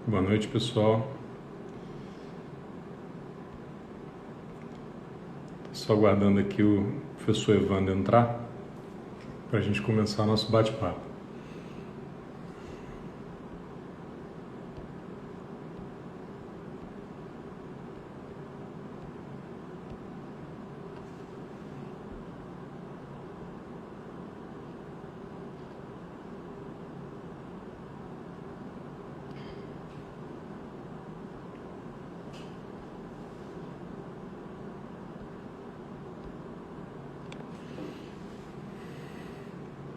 Boa noite, pessoal. Só aguardando aqui o professor Evandro entrar para a gente começar nosso bate-papo.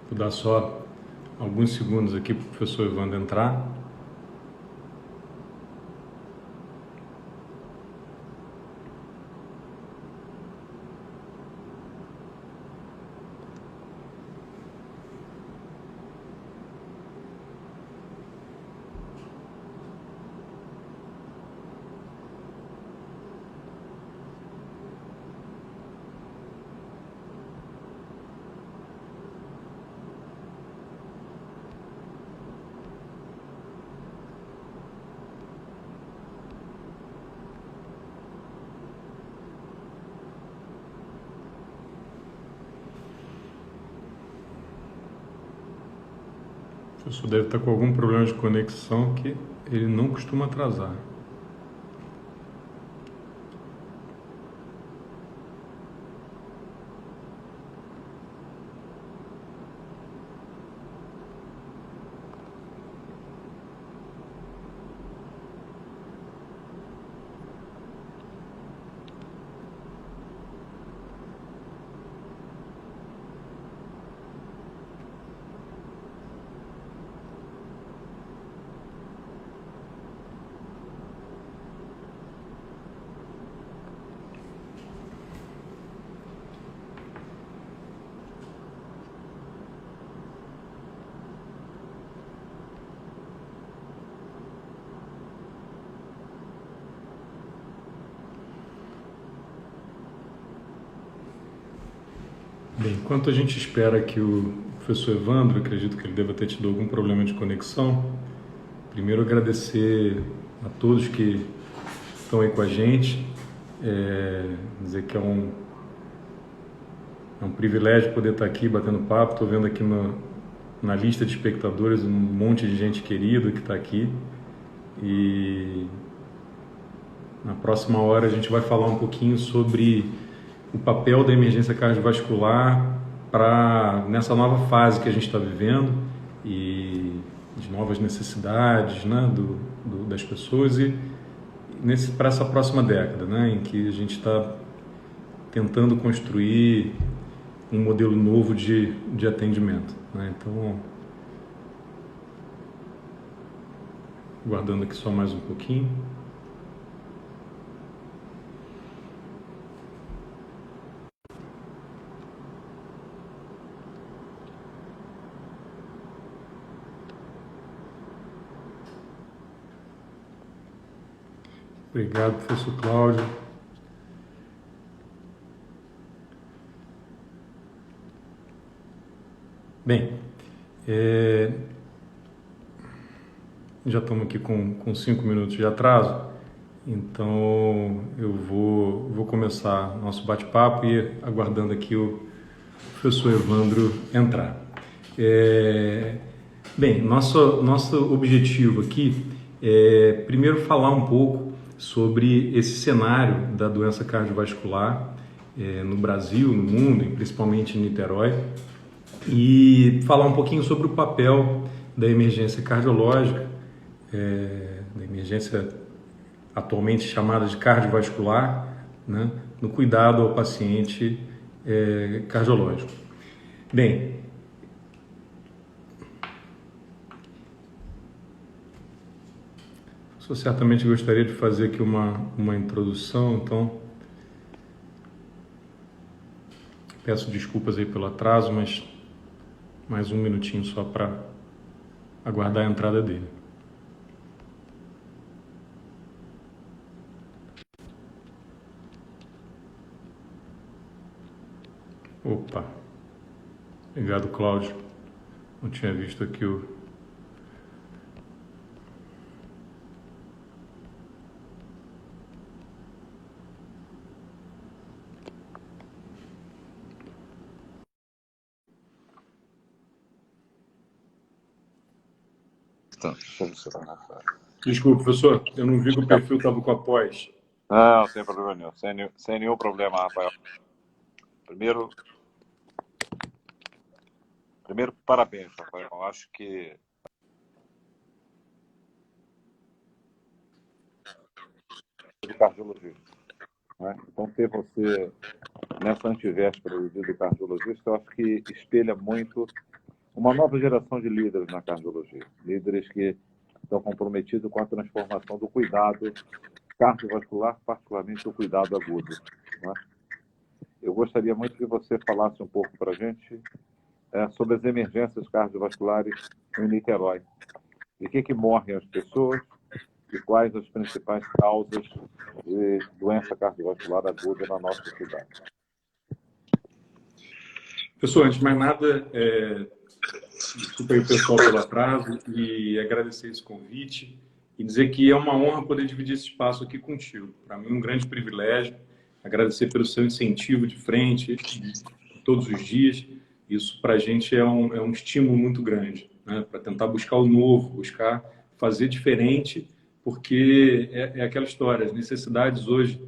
Vou dar só alguns segundos aqui para o professor Evandro entrar. O professor deve estar com algum problema de conexão que ele não costuma atrasar. Bem, enquanto a gente espera que o professor Evandro, acredito que ele deva ter tido algum problema de conexão, primeiro agradecer a todos que estão aí com a gente, dizer que é um privilégio poder estar aqui batendo papo. Estou vendo aqui na lista de espectadores um monte de gente querida que está aqui, e na próxima hora a gente vai falar um pouquinho sobre o papel da emergência cardiovascular nessa nova fase que a gente está vivendo e de novas necessidades, né, das pessoas, e para essa próxima década, né, em que a gente está tentando construir um modelo novo de atendimento, né? Então, guardando aqui só mais um pouquinho. Obrigado, professor Cláudio. Bem, já estamos aqui com 5 minutos de atraso, então eu vou começar nosso bate-papo e aguardando aqui o professor Evandro entrar. Bem, nosso objetivo aqui é primeiro falar um pouco sobre esse cenário da doença cardiovascular no Brasil, no mundo, e principalmente em Niterói, e falar um pouquinho sobre o papel da emergência cardiológica, da emergência atualmente chamada de cardiovascular, né, no cuidado ao paciente cardiológico. Bem, eu certamente gostaria de fazer aqui uma introdução, então peço desculpas aí pelo atraso, mas mais um minutinho só para aguardar a entrada dele. Opa, obrigado, Cláudio. Não tinha visto aqui Então, deixa eu ver se eu Desculpa, professor, eu não vi que o perfil estava com a pós. Não, sem problema nenhum. Sem nenhum problema, Rafael. Primeiro, parabéns, Rafael. Eu acho que do cardiologista, né? Então, ter você nessa antivéspera do dia do cardiologista, eu acho que espelha muito uma nova geração de líderes na cardiologia. Líderes que estão comprometidos com a transformação do cuidado cardiovascular, particularmente o cuidado agudo, né? Eu gostaria muito que você falasse um pouco para a gente sobre as emergências cardiovasculares em Niterói. De que morrem as pessoas e quais as principais causas de doença cardiovascular aguda na nossa cidade. Pessoal, antes de mais nada, desculpa aí o pessoal pelo atraso e agradecer esse convite e dizer que é uma honra poder dividir esse espaço aqui contigo. Para mim, um grande privilégio. Agradecer pelo seu incentivo de frente todos os dias. Isso, para a gente, é um estímulo muito grande, né? Para tentar buscar o novo, buscar fazer diferente, porque é aquela história, as necessidades hoje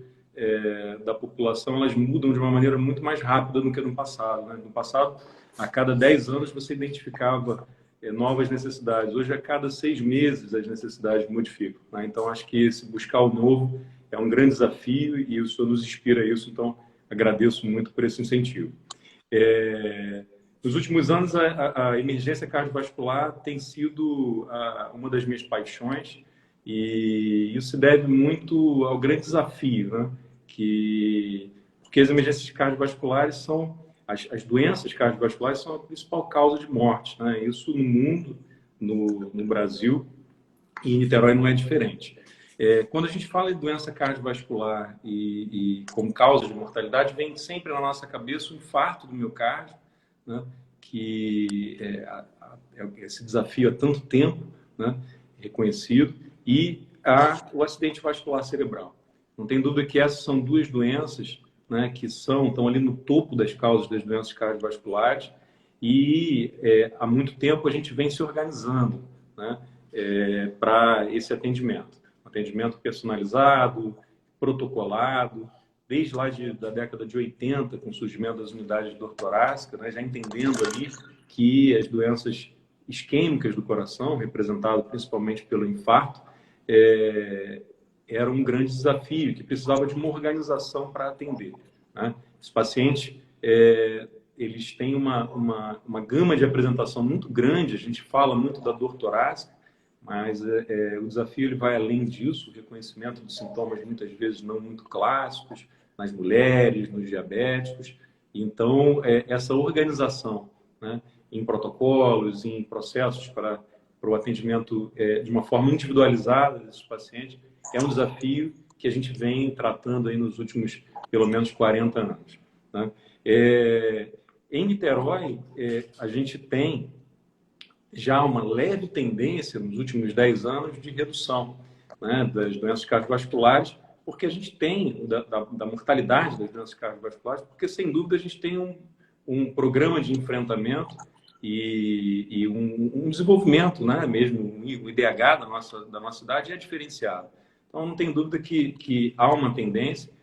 da população, elas mudam de uma maneira muito mais rápida do que no passado, né? No passado, a cada 10 anos você identificava novas necessidades. Hoje, a cada 6 meses, as necessidades modificam, né? Então, acho que esse buscar o novo é um grande desafio e o senhor nos inspira a isso, então agradeço muito por esse incentivo. Nos últimos anos, a emergência cardiovascular tem sido uma das minhas paixões e isso se deve muito ao grande desafio, né? Porque as emergências cardiovasculares são as doenças cardiovasculares são a principal causa de morte, né? Isso no mundo, no Brasil, e em Niterói não é diferente. Quando a gente fala de doença cardiovascular e como causa de mortalidade, vem sempre na nossa cabeça o infarto do miocárdio, né? Que esse desafio há tanto tempo, né? Reconhecido, e o acidente vascular cerebral. Não tem dúvida que essas são duas doenças, né, que estão ali no topo das causas das doenças cardiovasculares e há muito tempo a gente vem se organizando, né, para esse atendimento. Atendimento personalizado, protocolado, desde lá da década de 80, com o surgimento das unidades de dor torácica, né, já entendendo ali que as doenças isquêmicas do coração, representado principalmente pelo infarto, era um grande desafio, que precisava de uma organização para atender, né? Os pacientes, eles têm uma gama de apresentação muito grande, a gente fala muito da dor torácica, mas o desafio ele vai além disso, o reconhecimento de sintomas muitas vezes não muito clássicos, nas mulheres, nos diabéticos. Então, essa organização, né, em protocolos, em processos para o atendimento de uma forma individualizada desses pacientes, é um desafio que a gente vem tratando aí nos últimos, pelo menos, 40 anos, né? Em Niterói, a gente tem já uma leve tendência nos últimos 10 anos de redução, né, das doenças cardiovasculares, porque a gente tem da mortalidade das doenças cardiovasculares, porque sem dúvida a gente tem um programa de enfrentamento e um desenvolvimento, né, mesmo o IDH da nossa cidade é diferenciado. Então não tem dúvida que há uma tendência,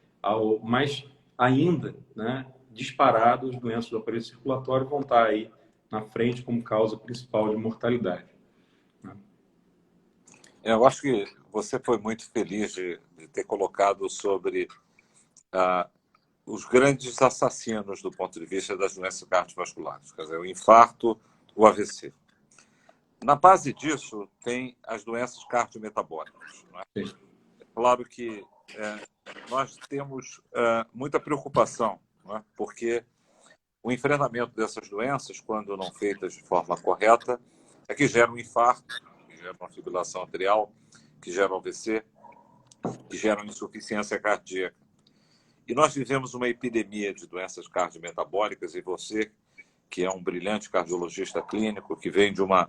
mas ainda, né, disparado, as doenças do aparelho circulatório vão estar aí na frente como causa principal de mortalidade. Eu acho que você foi muito feliz de ter colocado sobre os grandes assassinos do ponto de vista das doenças cardiovasculares, quer dizer, o infarto, o AVC. Na base disso, tem as doenças cardiometabólicas, não é? Sim. É claro que nós temos muita preocupação, não é? Porque o enfrentamento dessas doenças, quando não feitas de forma correta, é que gera um infarto, que gera uma fibrilação arterial, que gera um AVC, que gera uma insuficiência cardíaca. E nós vivemos uma epidemia de doenças cardiometabólicas, e você, que é um brilhante cardiologista clínico, que vem de uma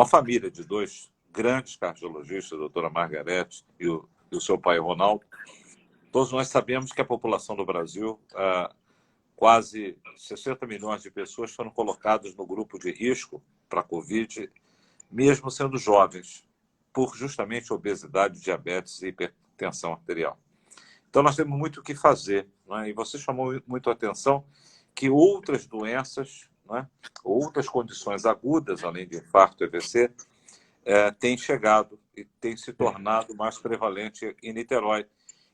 família de dois grandes cardiologistas, a doutora Margarete e o seu pai, Ronaldo, todos nós sabemos que a população do Brasil, quase 60 milhões de pessoas foram colocadas no grupo de risco para a Covid mesmo sendo jovens, por justamente obesidade, diabetes e hipertensão arterial. Então, nós temos muito o que fazer, não é? E você chamou muito a atenção que outras doenças, não é? Outras condições agudas, além de infarto e AVC, têm chegado e têm se tornado mais prevalente em Niterói,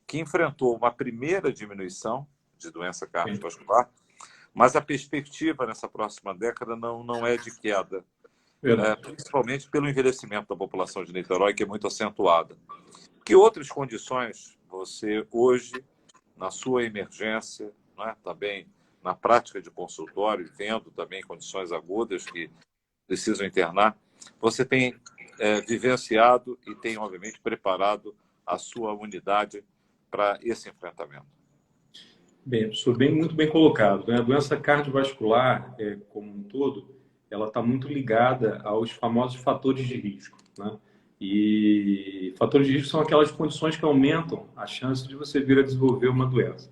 que enfrentou uma primeira diminuição de doença cardiovascular, mas a perspectiva nessa próxima década não é de queda, principalmente pelo envelhecimento da população de Niterói, que é muito acentuada. Que outras condições você hoje, na sua emergência, né, também na prática de consultório, vendo também condições agudas que precisam internar, você tem vivenciado e tem, obviamente, preparado a sua unidade para esse enfrentamento? Bem, professor, muito bem colocado, né? A doença cardiovascular, como um todo, ela está muito ligada aos famosos fatores de risco, né? E fatores de risco são aquelas condições que aumentam a chance de você vir a desenvolver uma doença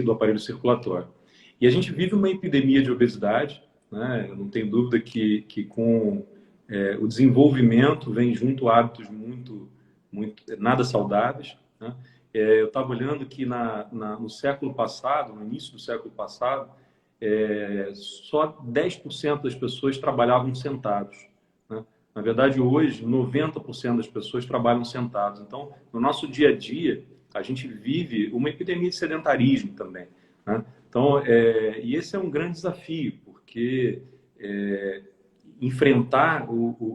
do aparelho circulatório. E a gente vive uma epidemia de obesidade, né? Eu não tenho dúvida que com o desenvolvimento vem junto hábitos muito nada saudáveis, né? Eu estava olhando que no século passado, no início do século passado, só 10% das pessoas trabalhavam sentados, né? Na verdade, hoje, 90% das pessoas trabalham sentados. Então, no nosso dia a dia, a gente vive uma epidemia de sedentarismo também, né? Então, e esse é um grande desafio, porque enfrentar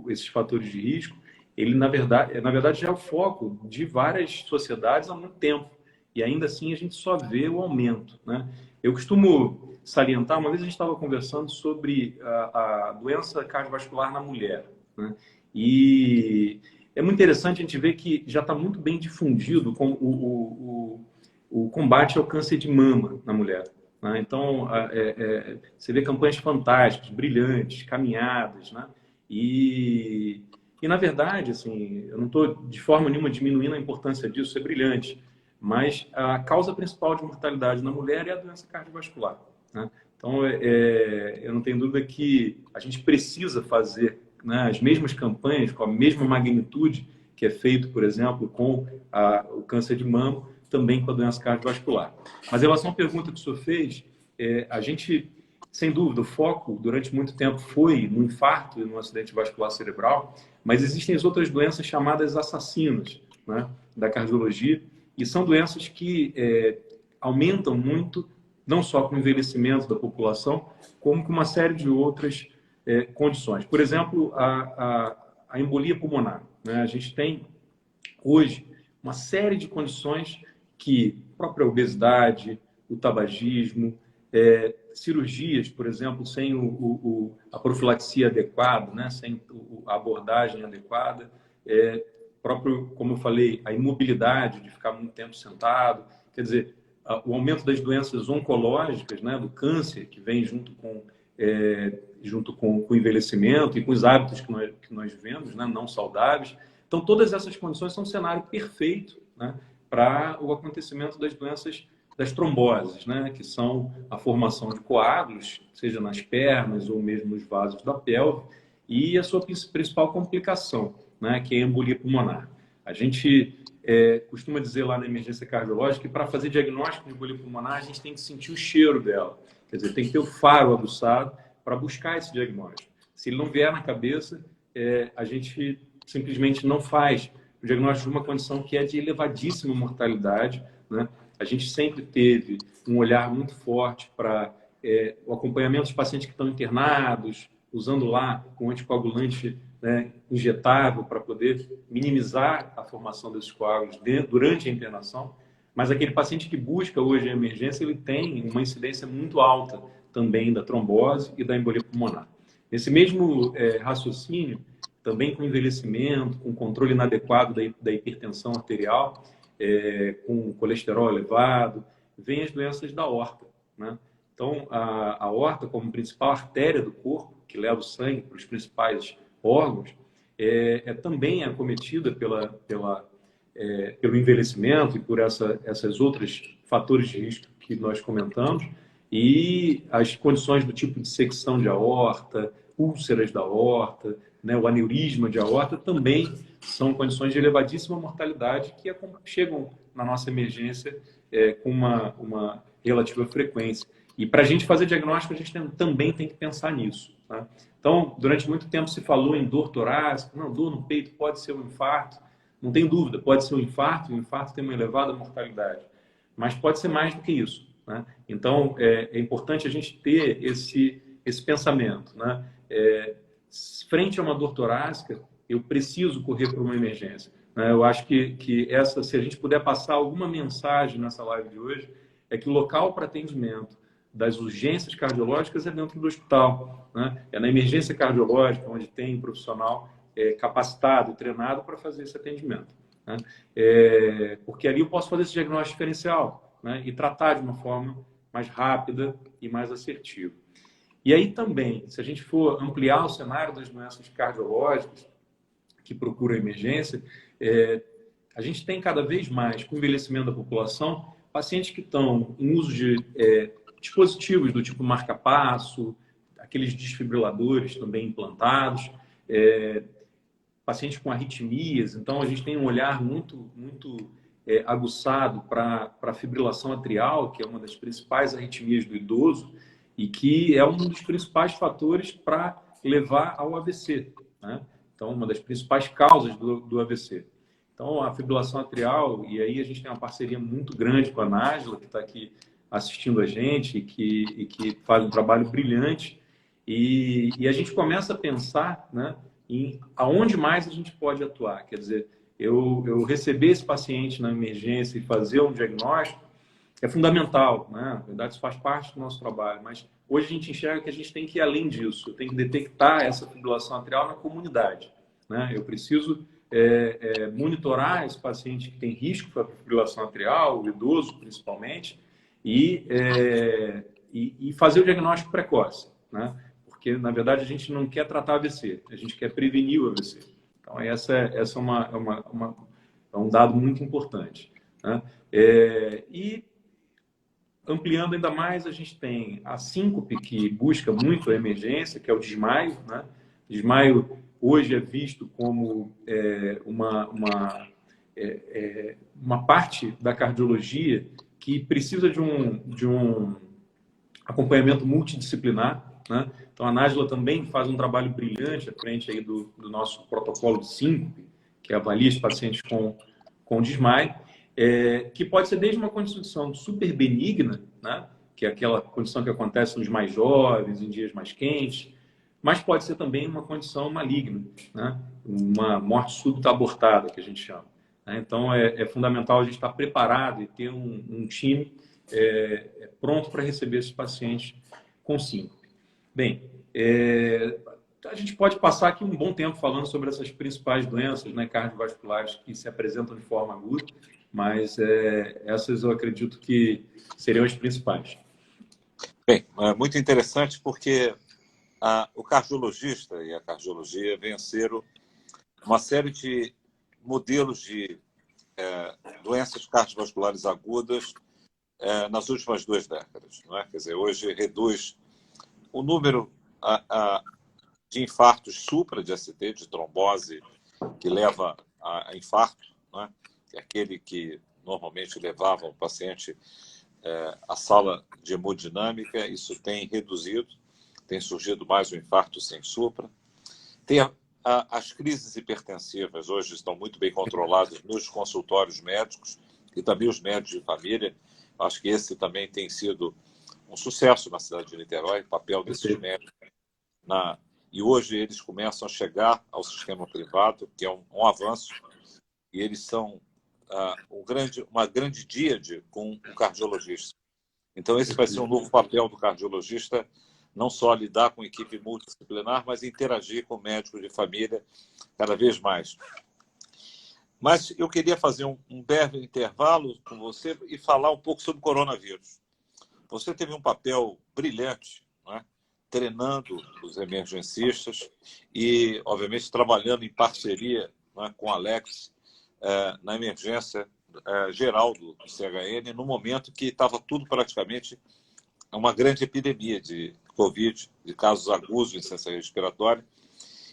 esses fatores de risco, ele, na verdade, já é o foco de várias sociedades há muito tempo. E ainda assim a gente só vê o aumento, né? Eu costumo salientar, uma vez a gente estava conversando sobre a doença cardiovascular na mulher, né? E é muito interessante a gente ver que já está muito bem difundido com o combate ao câncer de mama na mulher, né? Então, você vê campanhas fantásticas, brilhantes, caminhadas, né? E, na verdade, assim, eu não estou de forma nenhuma diminuindo a importância disso, é brilhante, mas a causa principal de mortalidade na mulher é a doença cardiovascular, né? Então, eu não tenho dúvida que a gente precisa fazer, né, as mesmas campanhas, com a mesma magnitude que é feito, por exemplo, com o câncer de mama, também com a doença cardiovascular. Mas em relação à pergunta que o senhor fez, a gente, sem dúvida, o foco durante muito tempo foi no infarto e no acidente vascular cerebral, mas existem as outras doenças chamadas assassinas, né, da cardiologia, e são doenças que aumentam muito, não só com o envelhecimento da população, como com uma série de outras condições. Por exemplo, a embolia pulmonar, né? A gente tem hoje uma série de condições que a própria obesidade, o tabagismo, cirurgias, por exemplo, sem a profilaxia adequada, né? Sem a abordagem adequada, próprio, como eu falei, a imobilidade de ficar muito tempo sentado, quer dizer, o aumento das doenças oncológicas, né? Do câncer, que vem junto com o envelhecimento e com os hábitos que nós vivemos, né? Não saudáveis. Então, todas essas condições são um cenário perfeito, né, para o acontecimento das doenças das tromboses, né, que são a formação de coágulos, seja nas pernas ou mesmo nos vasos da pelve, e a sua principal complicação, né, que é a embolia pulmonar. A gente costuma dizer lá na emergência cardiológica que para fazer diagnóstico de embolia pulmonar a gente tem que sentir o cheiro dela, quer dizer, tem que ter o faro aguçado para buscar esse diagnóstico. Se ele não vier na cabeça, a gente simplesmente não faz o diagnóstico de uma condição que é de elevadíssima mortalidade, né? A gente sempre teve um olhar muito forte para o acompanhamento dos pacientes que estão internados, usando lá um anticoagulante, né, injetável para poder minimizar a formação desses coágulos durante a internação. Mas aquele paciente que busca hoje a emergência, ele tem uma incidência muito alta também da trombose e da embolia pulmonar. Nesse mesmo raciocínio, também com envelhecimento, com controle inadequado da hipertensão arterial, com colesterol elevado, vem as doenças da aorta, né? Então, a aorta, como principal artéria do corpo, que leva o sangue para os principais órgãos, também acometida pelo envelhecimento e por essas outras fatores de risco que nós comentamos, e as condições do tipo de secção de aorta, úlceras da aorta, né, o aneurisma de aorta, também são condições de elevadíssima mortalidade que chegam na nossa emergência com uma relativa frequência. E para a gente fazer diagnóstico, a gente também tem que pensar nisso. Tá? Então, durante muito tempo se falou em dor torácica, não, dor no peito pode ser um infarto. Não tem dúvida, pode ser um infarto, e o infarto tem uma elevada mortalidade. Mas pode ser mais do que isso. Né? Então, é importante a gente ter esse pensamento. Né? Frente a uma dor torácica, eu preciso correr para uma emergência. Né? Eu acho que se a gente puder passar alguma mensagem nessa live de hoje, é que o local para atendimento das urgências cardiológicas é dentro do hospital. Né? É na emergência cardiológica, onde tem um profissional capacitado, treinado para fazer esse atendimento. Né? Porque ali eu posso fazer esse diagnóstico diferencial, né? E tratar de uma forma mais rápida e mais assertiva. E aí também, se a gente for ampliar o cenário das doenças cardiológicas que procuram emergência, a gente tem cada vez mais, com o envelhecimento da população, pacientes que estão em uso de dispositivos do tipo marca-passo, aqueles desfibriladores também implantados, pacientes com arritmias. Então, a gente tem um olhar muito aguçado para a fibrilação atrial, que é uma das principais arritmias do idoso e que é um dos principais fatores para levar ao AVC. Né? Então, uma das principais causas do AVC. Então, a fibrilação atrial, e aí a gente tem uma parceria muito grande com a Nájila, que está aqui assistindo a gente e que faz um trabalho brilhante. E a gente começa a pensar, né, em aonde mais a gente pode atuar. Quer dizer, eu receber esse paciente na emergência e fazer um diagnóstico é fundamental, né? Na verdade, isso faz parte do nosso trabalho, mas hoje a gente enxerga que a gente tem que ir além disso, tem que detectar essa fibrilação atrial na comunidade. Né? Eu preciso monitorar esse paciente que tem risco para fibrilação atrial, o idoso principalmente, e fazer o diagnóstico precoce. Né? Porque, na verdade, a gente não quer tratar AVC, a gente quer prevenir o AVC. Então, essa é um dado muito importante. Né? E, ampliando ainda mais, a gente tem a síncope, que busca muito a emergência, que é o desmaio. Né? Desmaio hoje é visto como uma parte da cardiologia que precisa de um acompanhamento multidisciplinar. Né? Então, a Nájila também faz um trabalho brilhante à frente aí do nosso protocolo de síncope, que avalia os pacientes com desmaio, que pode ser desde uma condição super benigna, né? Que é aquela condição que acontece nos mais jovens, em dias mais quentes, mas pode ser também uma condição maligna, né? Uma morte súbita abortada, que a gente chama. Né? Então, é fundamental a gente estar preparado e ter um time pronto para receber esses pacientes com síncope. Bem, a gente pode passar aqui um bom tempo falando sobre essas principais doenças, né, cardiovasculares que se apresentam de forma aguda, mas essas eu acredito que seriam as principais. Bem, é muito interessante porque o cardiologista e a cardiologia venceram uma série de modelos de doenças cardiovasculares agudas nas últimas 2 décadas. Não é? Quer dizer, hoje reduz o número de infartos supra de ST, de trombose, que leva a infarto, não é? Que é aquele que normalmente levava o paciente à sala de hemodinâmica. Isso tem reduzido, tem surgido mais um infarto sem supra. Tem as crises hipertensivas, hoje estão muito bem controladas nos consultórios médicos e também os médicos de família. Acho que esse também tem sido um sucesso na cidade de Niterói, o papel desses médicos. E hoje eles começam a chegar ao sistema privado, que é um avanço, e eles são uma grande díade com o cardiologista. Então, esse vai ser um novo papel do cardiologista, não só lidar com equipe multidisciplinar, mas interagir com médicos de família cada vez mais. Mas eu queria fazer um breve intervalo com você e falar um pouco sobre o coronavírus. Você teve um papel brilhante, não é? Treinando os emergencistas e, obviamente, trabalhando em parceria, não é, com o Alex na emergência geral do CHN, no momento que estava tudo praticamente uma grande epidemia de Covid, de casos agudos de insuficiência respiratória,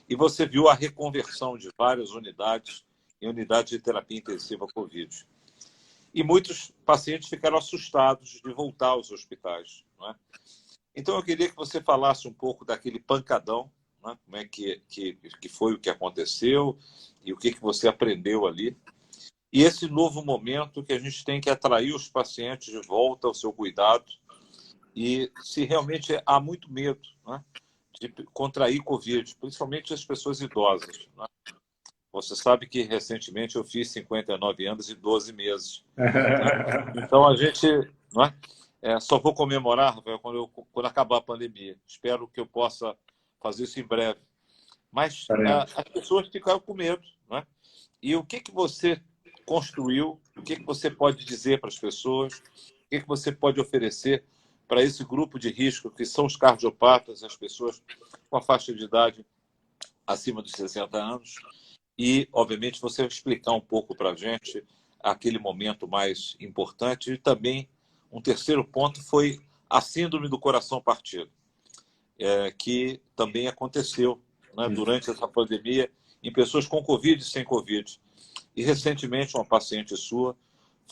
e você viu a reconversão de várias unidades em unidades de terapia intensiva Covid. E muitos pacientes ficaram assustados de voltar aos hospitais, não é? Então, eu queria que você falasse um pouco daquele pancadão, né? Como é que foi o que aconteceu e o que você aprendeu ali. E esse novo momento que a gente tem que atrair os pacientes de volta ao seu cuidado e se realmente há muito medo, né, de contrair Covid, principalmente as pessoas idosas, né? Você sabe que recentemente eu fiz 59 anos e 12 meses. Né? Então a gente, não é? Só vou comemorar, Rafael, quando acabar a pandemia. Espero que eu possa fazer isso em breve. Mas as pessoas ficaram com medo. Né? E o que você construiu, o que você pode dizer para as pessoas, o que você pode oferecer para esse grupo de risco, que são os cardiopatas, as pessoas com a faixa de idade acima dos 60 anos, e, obviamente, você explicar um pouco para a gente aquele momento mais importante. E também, um terceiro ponto foi a síndrome do coração partido, que também aconteceu, né, durante essa pandemia em pessoas com Covid e sem Covid. E, recentemente, uma paciente sua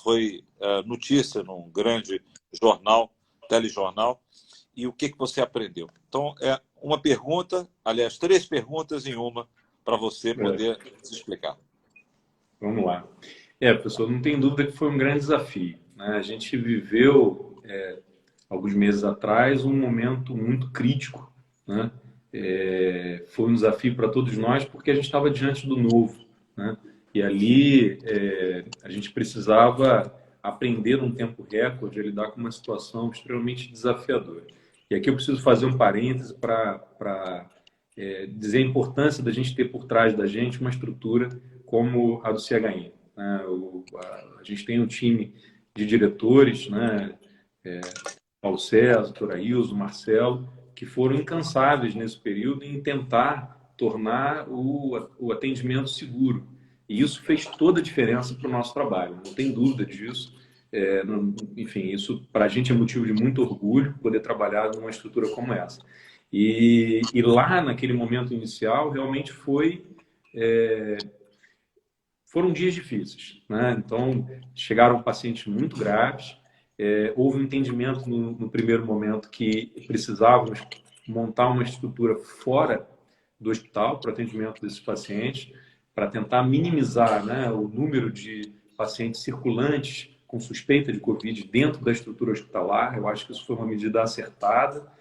foi notícia num grande jornal, telejornal. E o que você aprendeu? Então, uma pergunta, aliás, 3 perguntas em uma, para você poder se explicar. Vamos lá. Professor, não tem dúvida que foi um grande desafio, né? A gente viveu, alguns meses atrás, um momento muito crítico, né? Foi um desafio para todos nós, porque a gente estava diante do novo, né? E ali a gente precisava aprender num tempo recorde a lidar com uma situação extremamente desafiadora. E aqui eu preciso fazer um parêntese para dizer a importância da gente ter por trás da gente uma estrutura como a do CHN. Né? A gente tem um time de diretores, né? Paulo César, Torailson, Marcelo, que foram incansáveis nesse período em tentar tornar o atendimento seguro. E isso fez toda a diferença para o nosso trabalho, não tem dúvida disso. Enfim, isso para a gente é motivo de muito orgulho poder trabalhar numa estrutura como essa. E lá, naquele momento inicial, realmente foram dias difíceis, né? Então, chegaram pacientes muito graves, houve um entendimento no primeiro momento que precisávamos montar uma estrutura fora do hospital para o atendimento desses pacientes, para tentar minimizar, né, o número de pacientes circulantes com suspeita de Covid dentro da estrutura hospitalar. Eu acho que isso foi uma medida acertada.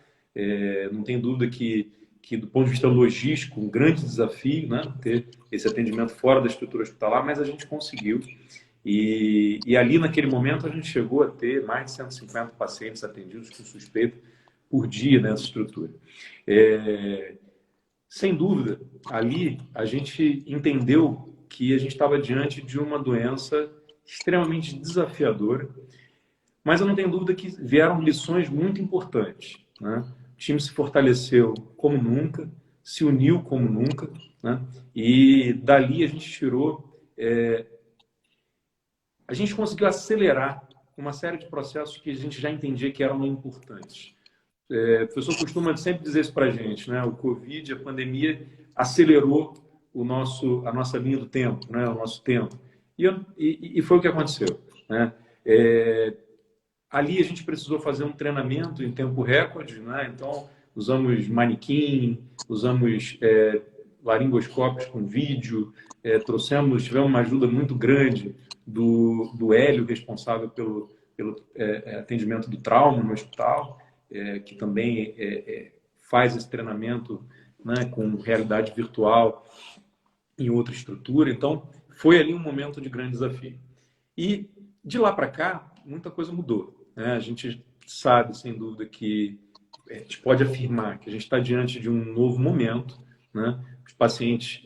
Não tem dúvida que, do ponto de vista logístico, um grande desafio, né, ter esse atendimento fora da estrutura hospitalar, mas a gente conseguiu. E ali, naquele momento, a gente chegou a ter mais de 150 pacientes atendidos com suspeita por dia nessa estrutura. Sem dúvida, ali a gente entendeu que a gente estava diante de uma doença extremamente desafiadora, mas eu não tenho dúvida que vieram lições muito importantes, né? O time se fortaleceu como nunca, se uniu como nunca, né? E dali a gente tirou... a gente conseguiu acelerar uma série de processos que a gente já entendia que eram importantes. O professor costuma sempre dizer isso para a gente, né? O Covid, a pandemia, acelerou a nossa linha do tempo, né? O nosso tempo. E foi o que aconteceu, né? Ali a gente precisou fazer um treinamento em tempo recorde, né? Então, usamos manequim, usamos laringoscópios com vídeo, tivemos uma ajuda muito grande do Hélio, responsável pelo atendimento do trauma no hospital, que também faz esse treinamento, né, com realidade virtual em outra estrutura. Então, foi ali um momento de grande desafio. E de lá para cá, muita coisa mudou, né? A gente sabe, sem dúvida, que a gente pode afirmar que a gente está diante de um novo momento, né? Os pacientes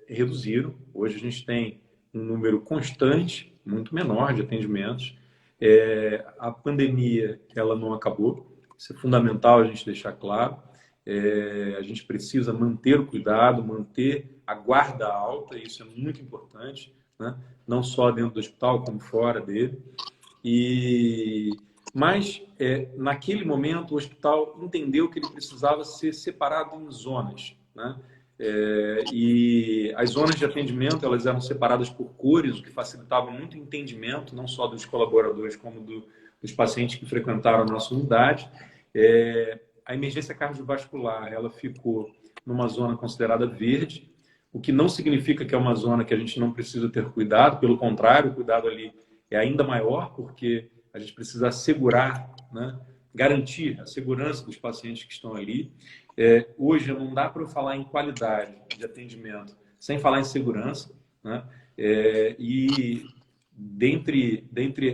reduziram. Hoje a gente tem um número constante, muito menor de atendimentos. A pandemia, ela não acabou. Isso é fundamental a gente deixar claro. A gente precisa manter o cuidado, manter a guarda alta, isso é muito importante, né? Não só dentro do hospital, como fora dele. Mas, naquele momento, o hospital entendeu que ele precisava ser separado em zonas, né? E as zonas de atendimento, elas eram separadas por cores, o que facilitava muito o entendimento, não só dos colaboradores, como dos pacientes que frequentaram a nossa unidade. A emergência cardiovascular, ela ficou numa zona considerada verde, o que não significa que é uma zona que a gente não precisa ter cuidado, pelo contrário, o cuidado ali é ainda maior, porque a gente precisa assegurar, né, garantir a segurança dos pacientes que estão ali. Hoje não dá para eu falar em qualidade de atendimento sem falar em segurança, né? E dentre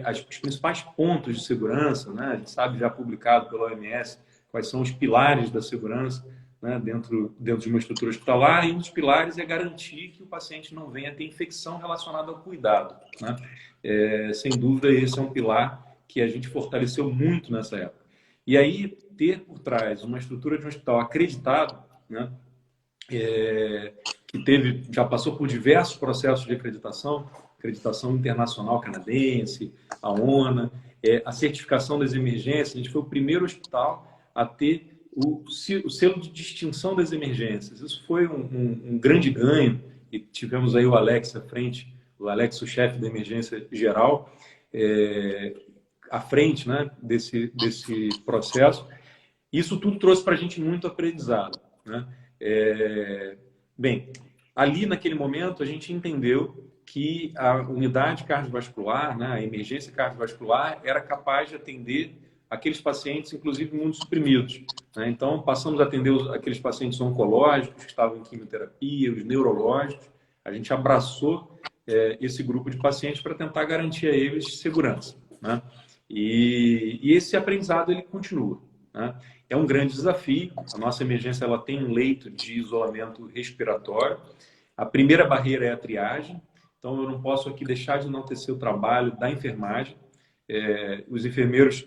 os principais pontos de segurança, né, a gente sabe já publicado pela OMS quais são os pilares da segurança, né, dentro de uma estrutura hospitalar, e um dos pilares é garantir que o paciente não venha ter infecção relacionada ao cuidado, né? Sem dúvida, esse é um pilar que a gente fortaleceu muito nessa época. E aí, ter por trás uma estrutura de um hospital acreditado, né, que já passou por diversos processos de acreditação internacional canadense, a ONA, a certificação das emergências. A gente foi o primeiro hospital a ter o selo de distinção das emergências. Isso foi um grande ganho, e tivemos aí o Alex à frente, o Alex, o chefe da emergência geral, à frente, né, desse processo. Isso tudo trouxe para a gente muito aprendizado, né? Bem, ali naquele momento a gente entendeu que a unidade cardiovascular, né, a emergência cardiovascular, era capaz de atender aqueles pacientes, inclusive imunossuprimidos, né? Então, passamos a atender aqueles pacientes oncológicos que estavam em quimioterapia, os neurológicos. A gente abraçou esse grupo de pacientes para tentar garantir a eles segurança, né? E esse aprendizado ele continua, né? É um grande desafio. A nossa emergência ela tem um leito de isolamento respiratório. A primeira barreira é a triagem. Então, eu não posso aqui deixar de enaltecer o trabalho da enfermagem. Os enfermeiros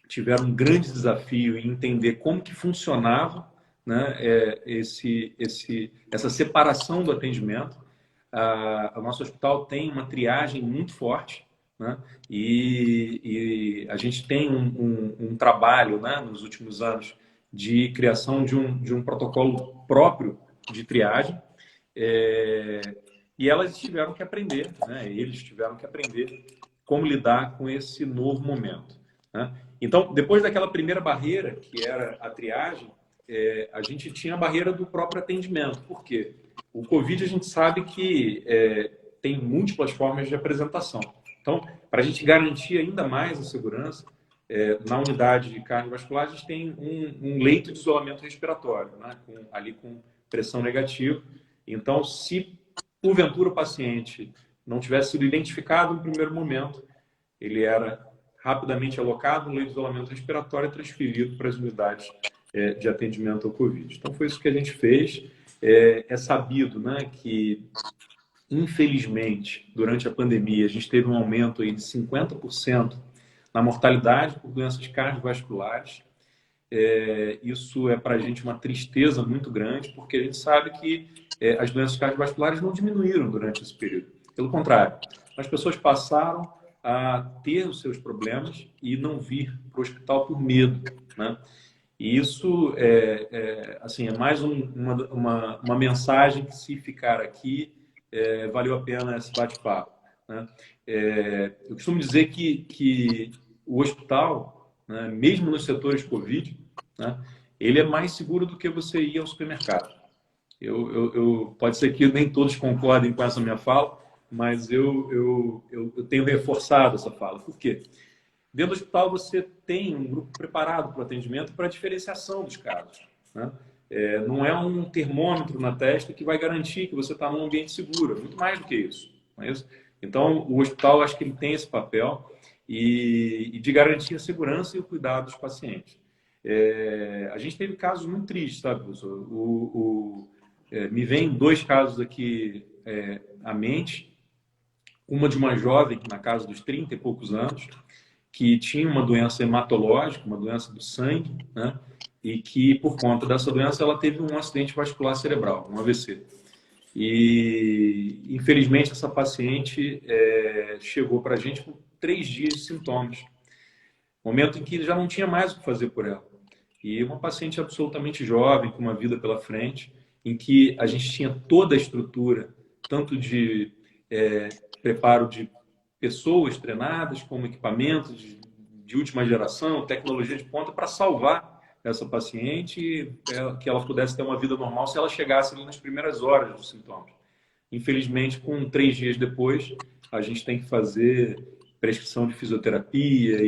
tiveram um grande desafio em entender como que funcionava, né, essa separação do atendimento. O nosso hospital tem uma triagem muito forte, né, e a gente tem um trabalho, né, nos últimos anos de criação de um protocolo próprio de triagem, e elas tiveram que aprender, né, eles tiveram que aprender como lidar com esse novo momento, né? Então, depois daquela primeira barreira, que era a triagem, a gente tinha a barreira do próprio atendimento. Por quê? O Covid, a gente sabe que tem múltiplas formas de apresentação. Então, para a gente garantir ainda mais a segurança, na unidade de cardiovascular, a gente tem um leito de isolamento respiratório, né, ali com pressão negativa. Então, se porventura o paciente não tivesse sido identificado no primeiro momento, ele era rapidamente alocado no leito de isolamento respiratório e transferido para as unidades de atendimento ao Covid. Então, foi isso que a gente fez. É sabido, né, que, infelizmente, durante a pandemia, a gente teve um aumento aí de 50% na mortalidade por doenças cardiovasculares. Isso é para a gente uma tristeza muito grande, porque a gente sabe que as doenças cardiovasculares não diminuíram durante esse período. Pelo contrário, as pessoas passaram a ter os seus problemas e não vir para o hospital por medo, né? E isso assim, é mais uma mensagem que, se ficar aqui, valeu a pena esse bate-papo, né? Eu costumo dizer que o hospital, né, mesmo nos setores Covid, né, ele é mais seguro do que você ir ao supermercado. Pode ser que nem todos concordem com essa minha fala, mas eu tenho reforçado essa fala. Por quê? Dentro do hospital você tem um grupo preparado para o atendimento e para a diferenciação dos casos, né? Não é um termômetro na testa que vai garantir que você está num ambiente seguro, é muito mais do que isso, não é isso? Então, o hospital, acho que ele tem esse papel e de garantir a segurança e o cuidado dos pacientes. A gente teve casos muito tristes, sabe, professor? Me vem 2 casos aqui à mente. Uma de uma jovem, na casa dos 30 e poucos anos, que tinha uma doença hematológica, uma doença do sangue, né? E que, por conta dessa doença, ela teve um acidente vascular cerebral, um AVC. E, infelizmente, essa paciente chegou para a gente com 3 dias de sintomas. momento em que já não tinha mais o que fazer por ela. E uma paciente absolutamente jovem, com uma vida pela frente, em que a gente tinha toda a estrutura, tanto de preparo de pessoas treinadas, como equipamentos de última geração, tecnologia de ponta, para salvar essa paciente e que ela pudesse ter uma vida normal se ela chegasse ali nas primeiras horas dos sintomas. Infelizmente, com 3 dias depois, a gente tem que fazer prescrição de fisioterapia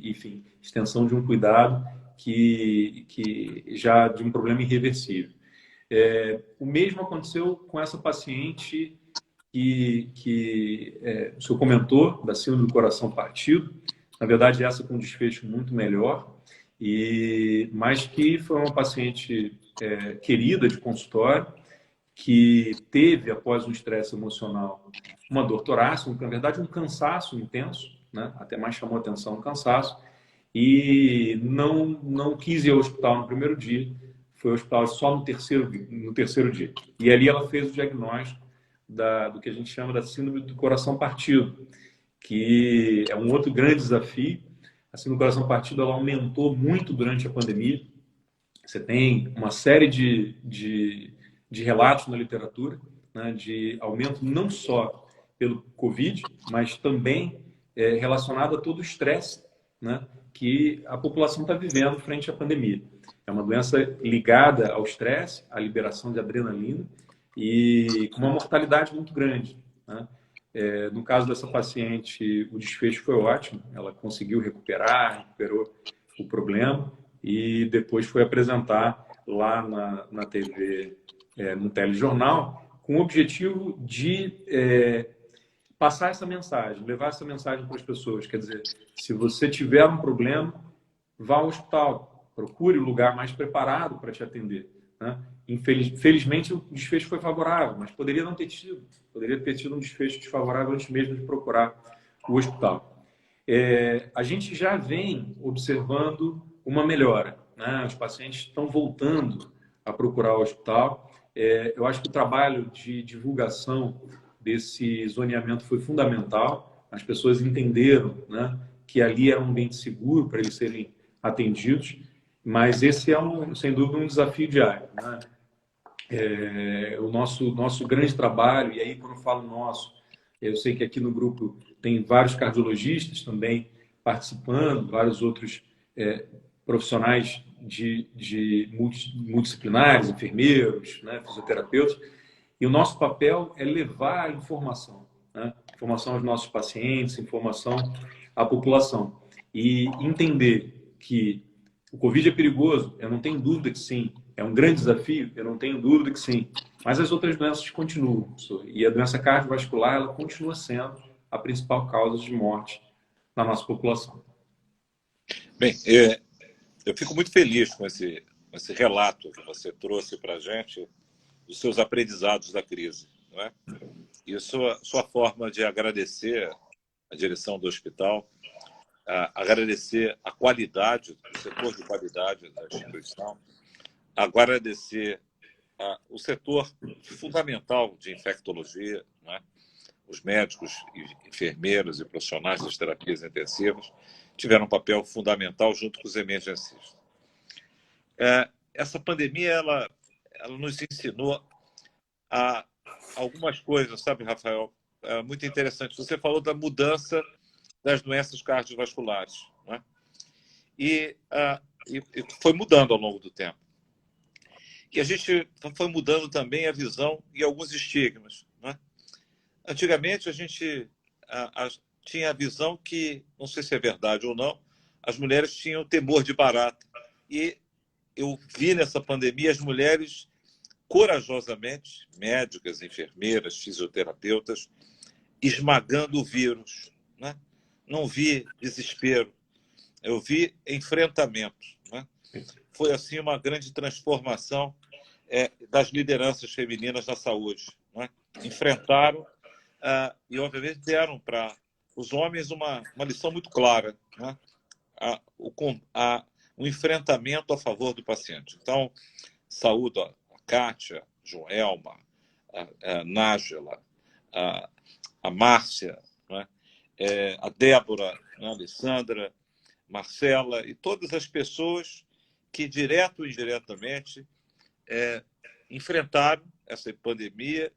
enfim, extensão de um cuidado que já de um problema irreversível. O mesmo aconteceu com essa paciente que o senhor comentou, da síndrome do coração partido. Na verdade, essa com um desfecho muito melhor, mas que foi uma paciente querida de consultório, que teve, após um estresse emocional, uma dor torácica, na verdade, um cansaço intenso, né? Até mais chamou a atenção o cansaço, e não quis ir ao hospital no primeiro dia, foi ao hospital só no terceiro dia. E ali ela fez o diagnóstico do que a gente chama da síndrome do coração partido, que é um outro grande desafio. A síndrome do coração partido ela aumentou muito durante a pandemia. Você tem uma série de relatos na literatura, né, de aumento não só pelo Covid, mas também relacionado a todo o estresse, né, que a população está vivendo frente à pandemia. É uma doença ligada ao estresse, à liberação de adrenalina e com uma mortalidade muito grande, né? No caso dessa paciente, o desfecho foi ótimo, ela conseguiu recuperou o problema e depois foi apresentar lá na TV, no telejornal, com o objetivo de passar essa mensagem, levar essa mensagem para as pessoas. Quer dizer, se você tiver um problema, vá ao hospital, procure o lugar mais preparado para te atender, né? Felizmente, o desfecho foi favorável, mas poderia não ter tido. Poderia ter tido um desfecho desfavorável antes mesmo de procurar o hospital. A gente já vem observando uma melhora, né? Os pacientes estão voltando a procurar o hospital. Eu acho que o trabalho de divulgação desse zoneamento foi fundamental. As pessoas entenderam, né, que ali era um ambiente seguro para eles serem atendidos, mas esse é, sem dúvida, um desafio diário, né? O nosso grande trabalho, e aí quando eu falo nosso, eu sei que aqui no grupo tem vários cardiologistas também participando, vários outros profissionais multidisciplinares, enfermeiros, né, fisioterapeutas, e o nosso papel é levar a informação, né? Informação aos nossos pacientes, informação à população. E entender que o Covid é perigoso, eu não tenho dúvida que sim. É um grande desafio, eu não tenho dúvida que sim. Mas as outras doenças continuam, professor. E a doença cardiovascular, ela continua sendo a principal causa de morte na nossa população. Bem, eu fico muito feliz com esse relato que você trouxe para a gente dos seus aprendizados da crise, não é? E a sua forma de agradecer a direção do hospital, agradecer a qualidade, o setor de qualidade da instituição, agradecer o setor fundamental de infectologia, não é? Os médicos, enfermeiros e profissionais das terapias intensivas tiveram um papel fundamental junto com os emergencistas. Essa pandemia ela nos ensinou algumas coisas, sabe, Rafael? Muito interessante. Você falou da mudança das doenças cardiovasculares, não é? E foi mudando ao longo do tempo. E a gente foi mudando também a visão e alguns estigmas, não é? Antigamente, a gente tinha a visão que, não sei se é verdade ou não, as mulheres tinham temor de barata. E eu vi nessa pandemia as mulheres corajosamente, médicas, enfermeiras, fisioterapeutas, esmagando o vírus, né? Não vi desespero, eu vi enfrentamento, né? Foi assim uma grande transformação das lideranças femininas na saúde, né? Enfrentaram e obviamente deram para os homens uma lição muito clara, né? Um enfrentamento a favor do paciente. Então, saúdo a Kátia, Joelma, a Nájila, a Márcia, né? A Débora, a Alessandra, Marcela e todas as pessoas que, direto ou indiretamente, enfrentaram essa pandemia,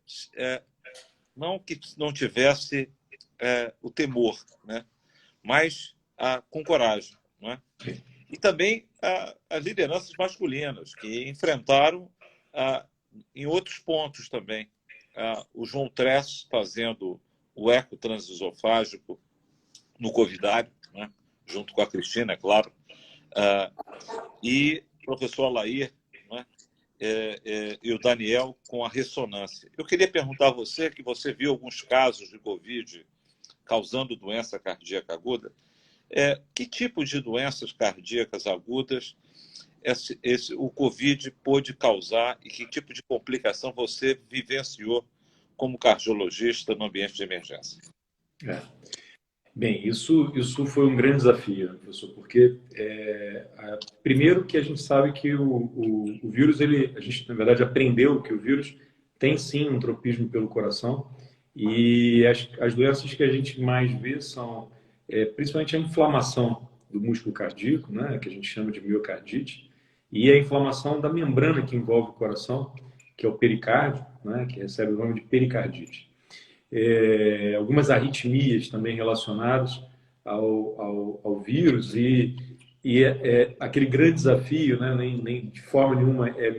não que não tivesse o temor, né? Mas com coragem, né? E também as lideranças masculinas, que enfrentaram em outros pontos também. O João Tress fazendo o eco transesofágico no covidário, né? Junto com a Cristina, é claro, e o professor Alair, né? E o Daniel com a ressonância. Eu queria perguntar a você, que você viu alguns casos de Covid causando doença cardíaca aguda, que tipo de doenças cardíacas agudas o Covid pôde causar e que tipo de complicação você vivenciou como cardiologista no ambiente de emergência? Bem, isso foi um grande desafio, né, professor, porque primeiro que a gente sabe que o vírus, a gente na verdade aprendeu que o vírus tem sim um tropismo pelo coração, e as doenças que a gente mais vê são principalmente a inflamação do músculo cardíaco, né, que a gente chama de miocardite, e a inflamação da membrana que envolve o coração, que é o pericárdio, né, que recebe o nome de pericardite. Algumas arritmias também relacionadas ao vírus e aquele grande desafio, né, nem de forma nenhuma é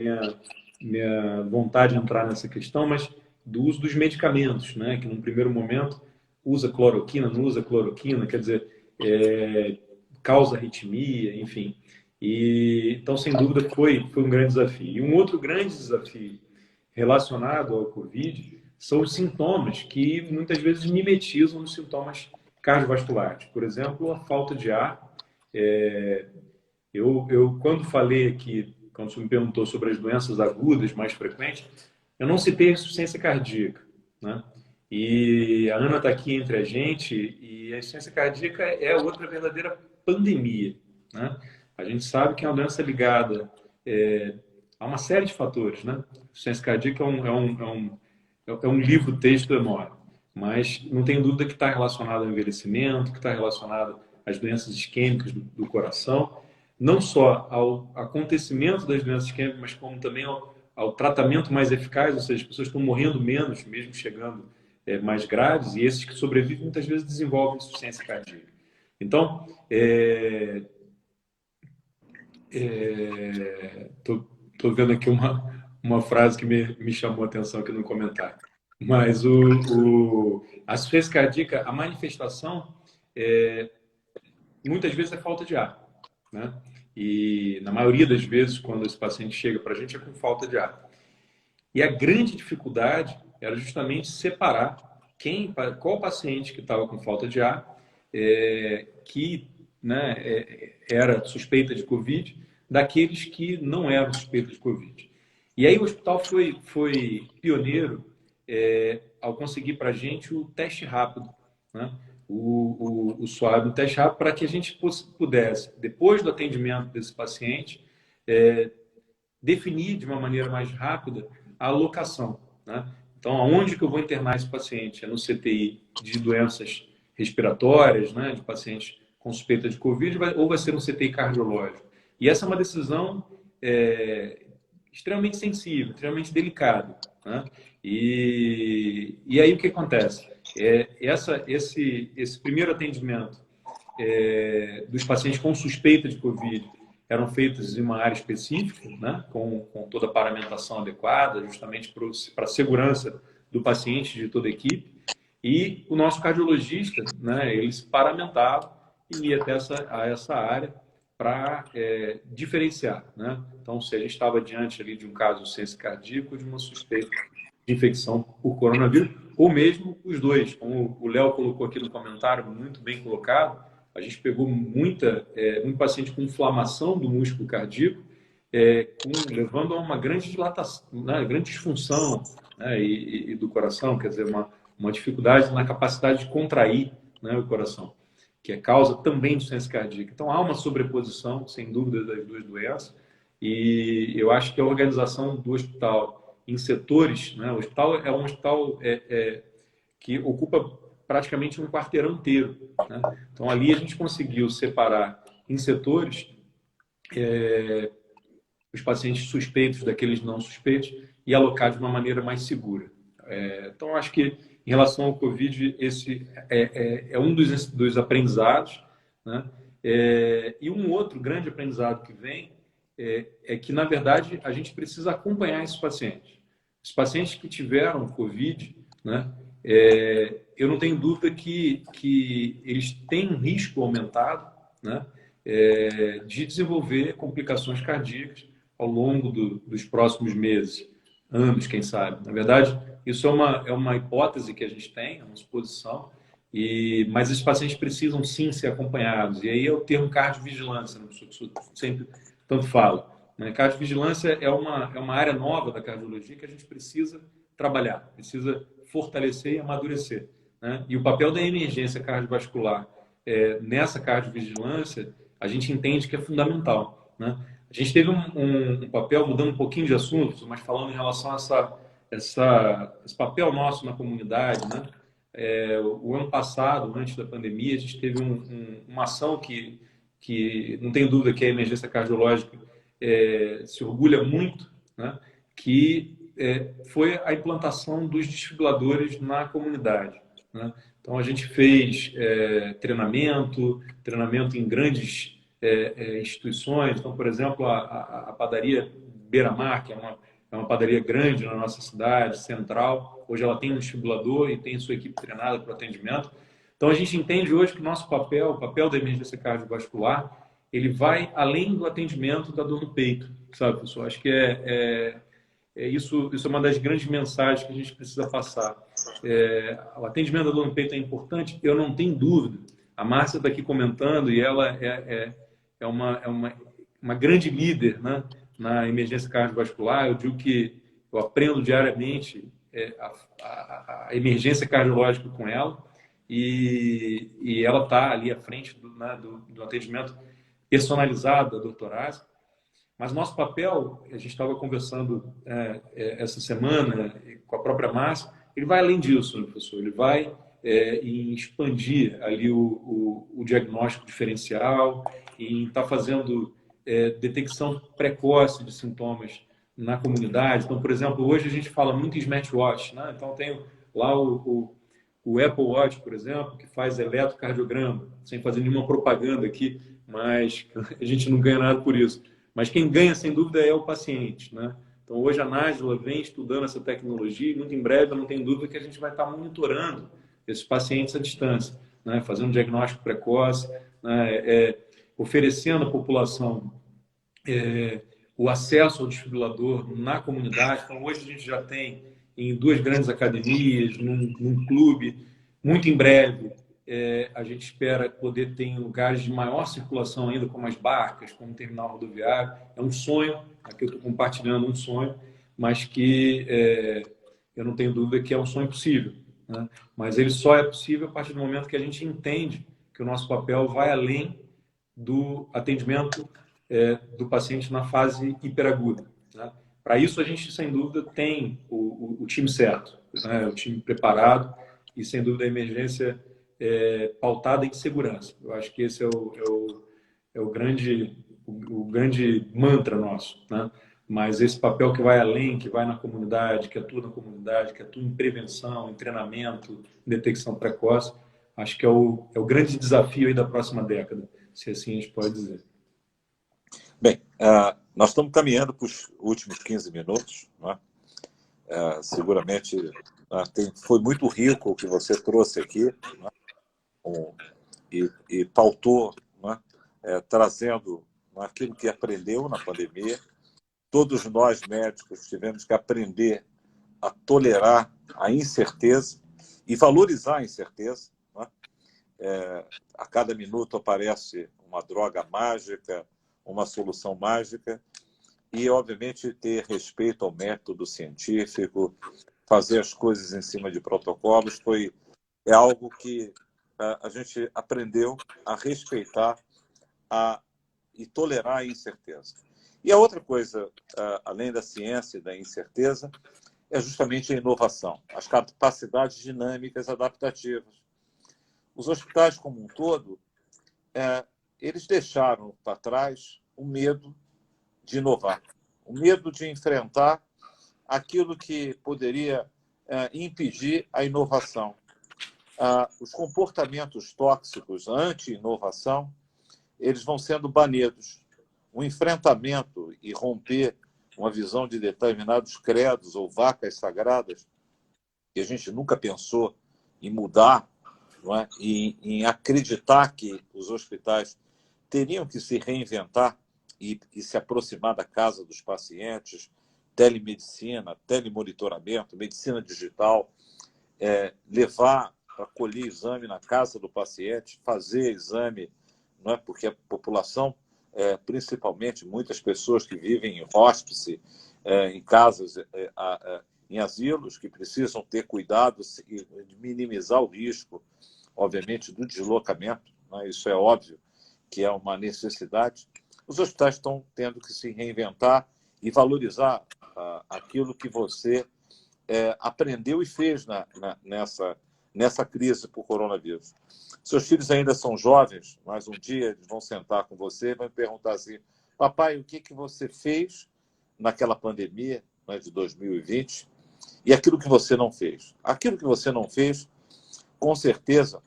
minha vontade de entrar nessa questão, mas do uso dos medicamentos, né, que num primeiro momento usa cloroquina, não usa cloroquina, quer dizer, causa arritmia, enfim. Então, sem dúvida, foi um grande desafio. E um outro grande desafio relacionado ao Covid são os sintomas que muitas vezes mimetizam os sintomas cardiovasculares. Por exemplo, a falta de ar. Eu quando falei aqui, quando você me perguntou sobre as doenças agudas mais frequentes, eu não citei a insuficiência cardíaca, né? E a Ana está aqui entre a gente, e a insuficiência cardíaca é outra verdadeira pandemia, né? A gente sabe que é uma doença ligada a uma série de fatores, né? A insuficiência cardíaca é um livro-texto enorme, mas não tem dúvida que está relacionado ao envelhecimento, que está relacionado às doenças isquêmicas do coração, não só ao acontecimento das doenças isquêmicas, mas como também ao tratamento mais eficaz, ou seja, as pessoas estão morrendo menos, mesmo chegando mais graves, e esses que sobrevivem muitas vezes desenvolvem insuficiência cardíaca. Então, estou vendo aqui uma frase que me chamou a atenção aqui no comentário. Mas a insuficiência cardíaca, a manifestação, muitas vezes é falta de ar, né? E na maioria das vezes, quando esse paciente chega para a gente, é com falta de ar. E a grande dificuldade era justamente separar qual paciente que estava com falta de ar, que, né, era suspeita de Covid, daqueles que não eram suspeitos de Covid. E aí o hospital foi pioneiro ao conseguir para a gente o teste rápido, né? O SWAB, o teste rápido, para que a gente pudesse, depois do atendimento desse paciente, definir de uma maneira mais rápida a alocação, né? Então, aonde que eu vou internar esse paciente? É no CTI de doenças respiratórias, né, de pacientes com suspeita de Covid, ou vai ser no CTI cardiológico? E essa é uma decisão extremamente sensível, extremamente delicada, né? E aí o que acontece? Esse primeiro atendimento dos pacientes com suspeita de Covid eram feitos em uma área específica, né, com toda a paramentação adequada, justamente para a segurança do paciente e de toda a equipe. E o nosso cardiologista, né, ele se paramentava e ia até essa área para diferenciar, né? Então, se a gente estava diante ali de um caso de insuficiência cardíaca, de uma suspeita de infecção por coronavírus, ou mesmo os dois. Como o Léo colocou aqui no comentário, muito bem colocado, a gente pegou muito paciente com inflamação do músculo cardíaco, levando a uma grande dilatação, né, grande disfunção, né, e do coração, quer dizer, uma dificuldade na capacidade de contrair, né, o coração, que é causa também de insuficiência cardíaca. Então, há uma sobreposição, sem dúvida, das duas doenças, e eu acho que a organização do hospital em setores, né, o hospital é um hospital que ocupa praticamente um quarteirão inteiro, né? Então, ali a gente conseguiu separar em setores os pacientes suspeitos daqueles não suspeitos e alocar de uma maneira mais segura. Então, acho que em relação ao Covid, esse é um dos aprendizados, né? E um outro grande aprendizado que vem é que, na verdade, a gente precisa acompanhar esses pacientes. Os pacientes que tiveram Covid, né? Eu não tenho dúvida que eles têm um risco aumentado, né? De desenvolver complicações cardíacas ao longo dos próximos meses, anos, quem sabe. Na verdade, isso é uma hipótese que a gente tem, é uma suposição, mas esses pacientes precisam sim ser acompanhados. E aí é o termo cardiovigilância, né, que eu sempre tanto falo. Né? Cardiovigilância é uma área nova da cardiologia que a gente precisa trabalhar, precisa fortalecer e amadurecer. Né? E o papel da emergência cardiovascular nessa cardiovigilância, a gente entende que é fundamental. Né? A gente teve um papel, mudando um pouquinho de assunto, mas falando em relação a esse papel nosso na comunidade. Né? O ano passado, antes da pandemia, a gente teve uma ação que não tem dúvida que a emergência cardiológica se orgulha muito, né? Que foi a implantação dos desfibriladores na comunidade. Né? Então, a gente fez treinamento em grandes instituições. Então, por exemplo, a padaria Beira-Mar, que é uma padaria grande na nossa cidade, central. Hoje ela tem um desfibrilador e tem sua equipe treinada para o atendimento. Então, a gente entende hoje que o nosso papel, o papel da emergência cardiovascular, ele vai além do atendimento da dor no peito, sabe, pessoal? Acho que isso é uma das grandes mensagens que a gente precisa passar. O atendimento da dor no peito é importante, eu não tenho dúvida. A Márcia está aqui comentando e ela é uma grande líder, né, na emergência cardiovascular. Eu digo que eu aprendo diariamente a emergência cardiológica com ela e ela está ali à frente do atendimento personalizado da dor torácica. Mas nosso papel, a gente estava conversando essa semana com a própria Márcia, ele vai além disso, né, professor? Ele vai em expandir ali o diagnóstico diferencial, em estar fazendo detecção precoce de sintomas na comunidade. Então, por exemplo, hoje a gente fala muito em smartwatch, né? Então, tem lá o Apple Watch, por exemplo, que faz eletrocardiograma, sem fazer nenhuma propaganda aqui, mas a gente não ganha nada por isso. Mas quem ganha, sem dúvida, é o paciente, né? Então, hoje a Nájila vem estudando essa tecnologia e muito em breve, eu não tenho dúvida que a gente vai estar monitorando esses pacientes à distância, né? Fazendo um diagnóstico precoce, né? Oferecendo à população o acesso ao desfibrilador na comunidade. Então, hoje a gente já tem em 2 grandes academias, num clube. Muito em breve, a gente espera poder ter em lugares de maior circulação ainda, como as barcas, como o terminal rodoviário. É um sonho, aqui eu estou compartilhando um sonho, mas que eu não tenho dúvida que é um sonho possível. Né? Mas ele só é possível a partir do momento que a gente entende que o nosso papel vai além do atendimento do paciente na fase hiperaguda. Né? Para isso, a gente, sem dúvida, tem o time certo, né? O time preparado e, sem dúvida, a emergência pautada em segurança. Eu acho que esse é o grande mantra nosso. Né? Mas esse papel que vai além, que vai na comunidade, que atua na comunidade, que atua em prevenção, em treinamento, em detecção precoce, acho que é o grande desafio aí da próxima década, se assim a gente pode dizer. Bem, nós estamos caminhando para os últimos 15 minutos. Né? Seguramente foi muito rico o que você trouxe aqui, né? E pautou, né? Trazendo aquilo que aprendeu na pandemia. Todos nós, médicos, tivemos que aprender a tolerar a incerteza e valorizar a incerteza. Né? A cada minuto aparece uma droga mágica, uma solução mágica, e, obviamente, ter respeito ao método científico, fazer as coisas em cima de protocolos, é algo que a gente aprendeu a respeitar e tolerar a incerteza. E a outra coisa, além da ciência e da incerteza, é justamente a inovação, as capacidades dinâmicas adaptativas. Os hospitais, como um todo, eles deixaram para trás o medo de inovar, o medo de enfrentar aquilo que poderia impedir a inovação. Os comportamentos tóxicos anti-inovação, eles vão sendo banidos. O enfrentamento e romper uma visão de determinados credos ou vacas sagradas, que a gente nunca pensou em mudar, não é? E em acreditar que os hospitais teriam que se reinventar e se aproximar da casa dos pacientes, telemedicina, telemonitoramento, medicina digital, levar para colher exame na casa do paciente, fazer exame, não é? Porque a população, principalmente muitas pessoas que vivem em hospice, em casas, em asilos, que precisam ter cuidados e minimizar o risco, obviamente, do deslocamento, né? Isso é óbvio que é uma necessidade. Os hospitais estão tendo que se reinventar e valorizar aquilo que você aprendeu e fez nessa crise por coronavírus. Seus filhos ainda são jovens, mas um dia eles vão sentar com você e vão perguntar assim: papai, o que você fez naquela pandemia, né, de 2020 e aquilo que você não fez? Aquilo que você não fez, com certeza,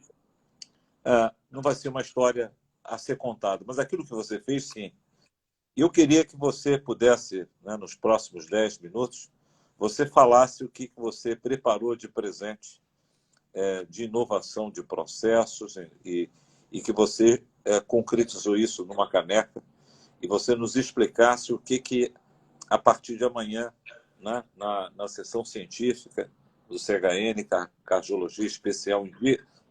não vai ser uma história a ser contada, mas aquilo que você fez, sim. E eu queria que você pudesse, né, nos próximos 10 minutos, você falasse o que você preparou de presente, de inovação de processos e que você concretizou isso numa caneca e você nos explicasse o que a partir de amanhã, né, na sessão científica do CHN, Cardiologia Especial,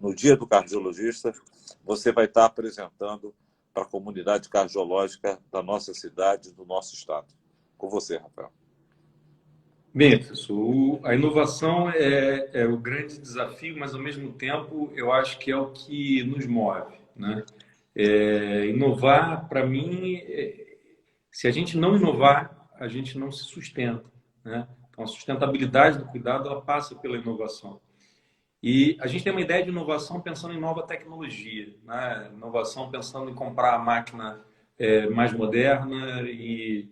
no Dia do Cardiologista, você vai estar apresentando para a comunidade cardiológica da nossa cidade, do nosso estado. Com você, Rafael. Bem, professor, a inovação é o grande desafio, mas ao mesmo tempo eu acho que é o que nos move, né? Inovar, para mim, se a gente não inovar, a gente não se sustenta, né? Então, a sustentabilidade do cuidado, ela passa pela inovação. E a gente tem uma ideia de inovação pensando em nova tecnologia, né? Inovação pensando em comprar a máquina mais moderna e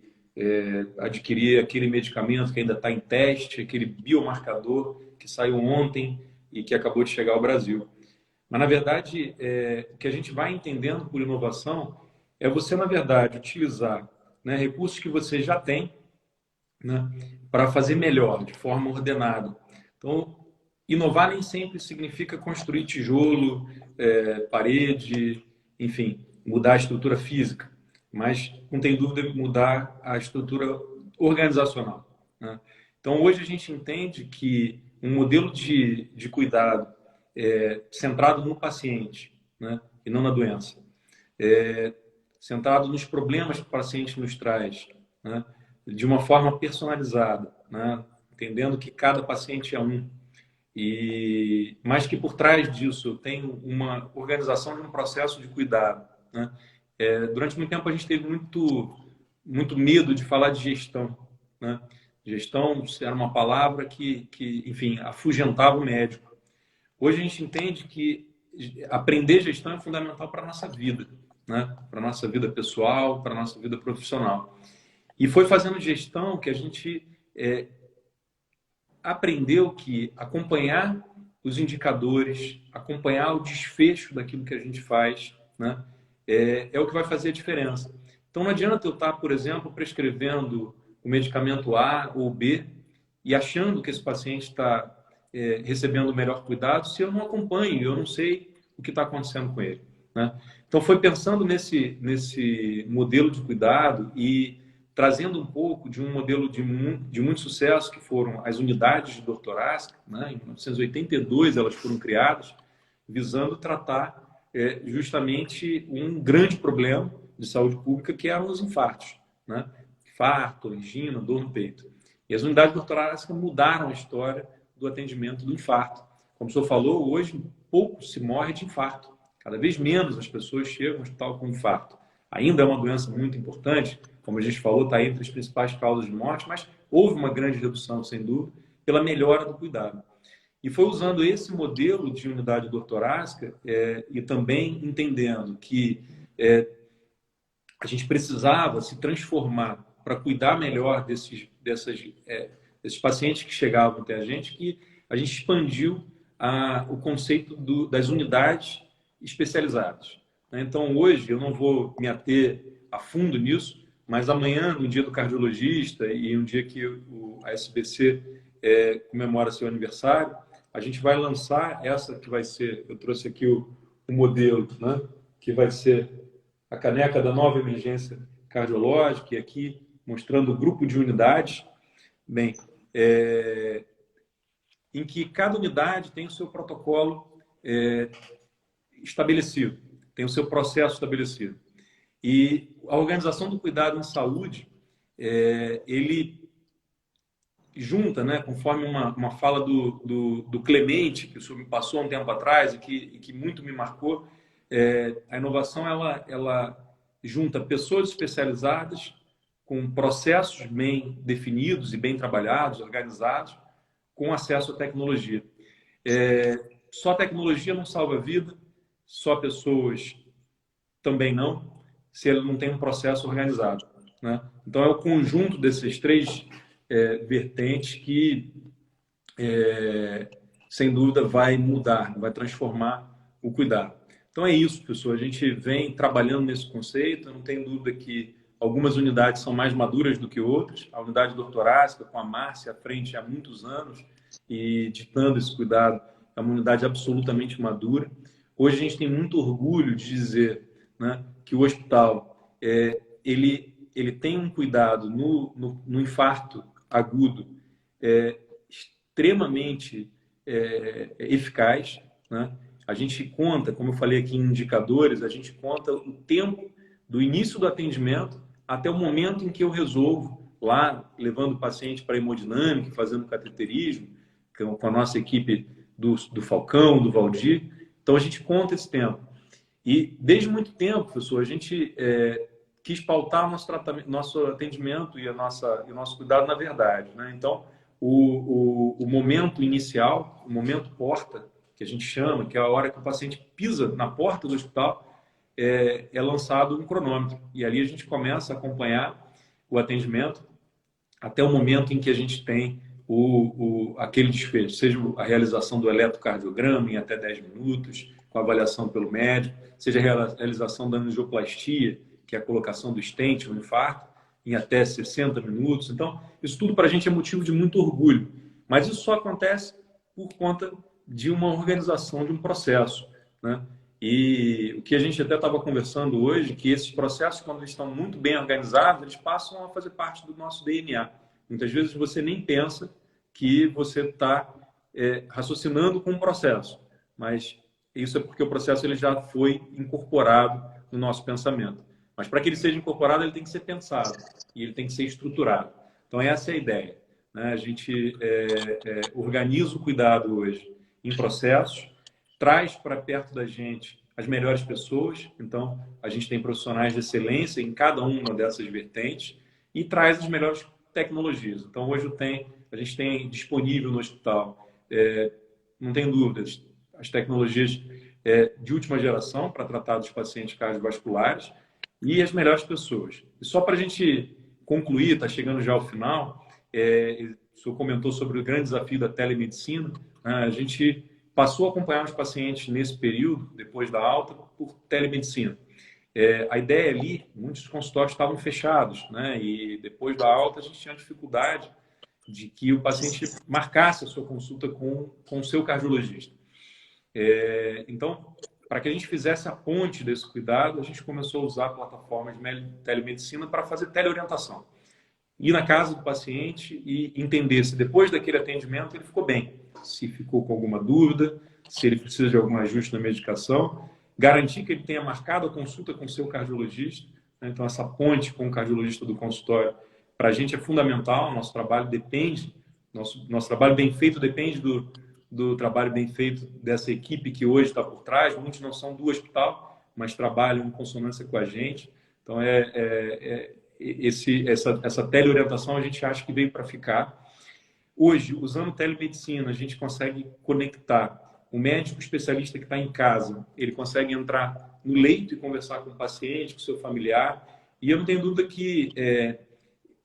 adquirir aquele medicamento que ainda está em teste, aquele biomarcador que saiu ontem e que acabou de chegar ao Brasil. Mas, na verdade, o que a gente vai entendendo por inovação é você, na verdade, utilizar, né, recursos que você já tem, né, para fazer melhor, de forma ordenada. Então, inovar nem sempre significa construir tijolo, parede, enfim, mudar a estrutura física, mas não tem dúvida mudar a estrutura organizacional, né? Então, hoje a gente entende que um modelo de cuidado centrado no paciente, né, e não na doença, centrado nos problemas que o paciente nos traz, né, de uma forma personalizada, né, entendendo que cada paciente é um. Mas que por trás disso tem uma organização de um processo de cuidado, né? Durante muito tempo a gente teve muito medo de falar de gestão, né? Gestão era uma palavra que enfim, afugentava o médico. Hoje a gente entende que aprender gestão é fundamental para a nossa vida, né? Para a nossa vida pessoal, para a nossa vida profissional. E foi fazendo gestão que a gente aprendeu que acompanhar os indicadores, acompanhar o desfecho daquilo que a gente faz, né, é o que vai fazer a diferença. Então, não adianta eu estar, por exemplo, prescrevendo o medicamento A ou B e achando que esse paciente está recebendo o melhor cuidado se eu não acompanho, eu não sei o que está acontecendo com ele, né? Então, foi pensando nesse modelo de cuidado e trazendo um pouco de um modelo de muito sucesso, que foram as unidades de dor torácica, né? Em 1982 elas foram criadas, visando tratar justamente um grande problema de saúde pública, que eram os infartos, né? Infarto, angina, dor no peito. E as unidades de dor torácica mudaram a história do atendimento do infarto. Como o senhor falou, hoje pouco se morre de infarto. Cada vez menos as pessoas chegam ao hospital com infarto. Ainda é uma doença muito importante, como a gente falou, está entre as principais causas de morte, mas houve uma grande redução, sem dúvida, pela melhora do cuidado. E foi usando esse modelo de unidade de dor torácica e também entendendo que a gente precisava se transformar para cuidar melhor desses pacientes que chegavam até a gente, que a gente expandiu o conceito das unidades especializadas. Então, hoje, eu não vou me ater a fundo nisso, mas amanhã, no dia do cardiologista e um dia que a SBC comemora seu aniversário, a gente vai lançar essa que vai ser, eu trouxe aqui o modelo, né? Que vai ser a caneca da nova emergência cardiológica, e aqui mostrando o grupo de unidades, bem, em que cada unidade tem o seu protocolo estabelecido, tem o seu processo estabelecido. E a organização do cuidado em saúde, ele junta, né, conforme uma fala do Clemente, que o senhor me passou há um tempo atrás e que muito me marcou, a inovação ela junta pessoas especializadas com processos bem definidos e bem trabalhados, organizados, com acesso à tecnologia. Só a tecnologia não salva a vida, só pessoas também não, se ele não tem um processo organizado, né? Então, é o conjunto desses três vertentes que, sem dúvida, vai mudar, vai transformar o cuidado. Então, é isso, pessoal. A gente vem trabalhando nesse conceito. Eu não tenho dúvida que algumas unidades são mais maduras do que outras. A unidade torácica, com a Márcia à frente há muitos anos e ditando esse cuidado, é uma unidade absolutamente madura. Hoje, a gente tem muito orgulho de dizer, né, que o hospital ele tem um cuidado no infarto agudo extremamente eficaz, né? A gente conta, como eu falei aqui em indicadores, a gente conta o tempo do início do atendimento até o momento em que eu resolvo, lá, levando o paciente para a hemodinâmica, fazendo cateterismo, com a nossa equipe do Falcão, do Valdir. Então, a gente conta esse tempo. E, desde muito tempo, professor, a gente quis pautar nosso atendimento e o nosso cuidado na verdade, né? Então, o momento inicial, o momento porta, que a gente chama, que é a hora que o paciente pisa na porta do hospital, é lançado um cronômetro. E ali a gente começa a acompanhar o atendimento até o momento em que a gente tem aquele desfecho, seja a realização do eletrocardiograma em até 10 minutos, com avaliação pelo médico, seja a realização da angioplastia, que é a colocação do stent no infarto, em até 60 minutos. Então, isso tudo para a gente é motivo de muito orgulho. Mas isso só acontece por conta de uma organização, de um processo, né? E o que a gente até estava conversando hoje, que esses processos, quando eles estão muito bem organizados, eles passam a fazer parte do nosso DNA. Muitas vezes você nem pensa que você está raciocinando com um processo, mas isso é porque o processo ele já foi incorporado no nosso pensamento. Mas para que ele seja incorporado, ele tem que ser pensado e ele tem que ser estruturado. Então, essa é a ideia, né? A gente organiza o cuidado hoje em processos, traz para perto da gente as melhores pessoas. Então, a gente tem profissionais de excelência em cada uma dessas vertentes e traz as melhores tecnologias. Então, hoje a gente tem disponível no hospital, não tem dúvidas, as tecnologias de última geração para tratar dos pacientes cardiovasculares e as melhores pessoas. E só para a gente concluir, está chegando já ao final, o senhor comentou sobre o grande desafio da telemedicina, né? A gente passou a acompanhar os pacientes nesse período, depois da alta, por telemedicina. A ideia ali, muitos consultórios estavam fechados, né? E depois da alta a gente tinha dificuldade de que o paciente marcasse a sua consulta com o seu cardiologista. Então, para que a gente fizesse a ponte desse cuidado, a gente começou a usar plataformas de telemedicina para fazer teleorientação. Ir na casa do paciente e entender se depois daquele atendimento ele ficou bem, se ficou com alguma dúvida, se ele precisa de algum ajuste na medicação, garantir que ele tenha marcado a consulta com o seu cardiologista, né? Então, essa ponte com o cardiologista do consultório, para a gente é fundamental. Nosso trabalho depende, nosso trabalho bem feito depende do trabalho bem feito dessa equipe que hoje está por trás. Muitos não são do hospital, mas trabalham em consonância com a gente. Então, essa teleorientação a gente acha que veio para ficar. Hoje, usando telemedicina, a gente consegue conectar O médico especialista que está em casa, ele consegue entrar no leito e conversar com o paciente, com o seu familiar. E eu não tenho dúvida que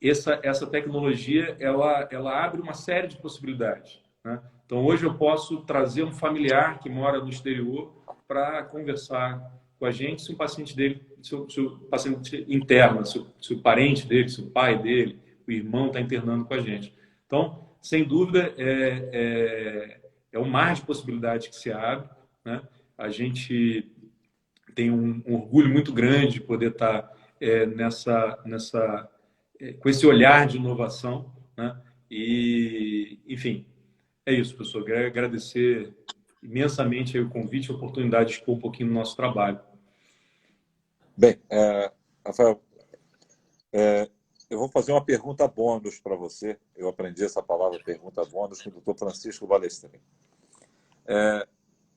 essa tecnologia ela abre uma série de possibilidades, né? Então, hoje eu posso trazer um familiar que mora no exterior para conversar com a gente se o paciente dele, se o paciente interno, se o parente dele, se o pai dele, o irmão está internando com a gente. Então, sem dúvida, é um mar de possibilidades que se abre, né? A gente tem um orgulho muito grande de poder estar com esse olhar de inovação, né? E, enfim, é isso, professor. Quero agradecer imensamente aí o convite e a oportunidade de expor um pouquinho do nosso trabalho. Bem, Rafael, eu vou fazer uma pergunta bônus para você. Eu aprendi essa palavra, pergunta bônus, com o Dr. Francisco Balestrin.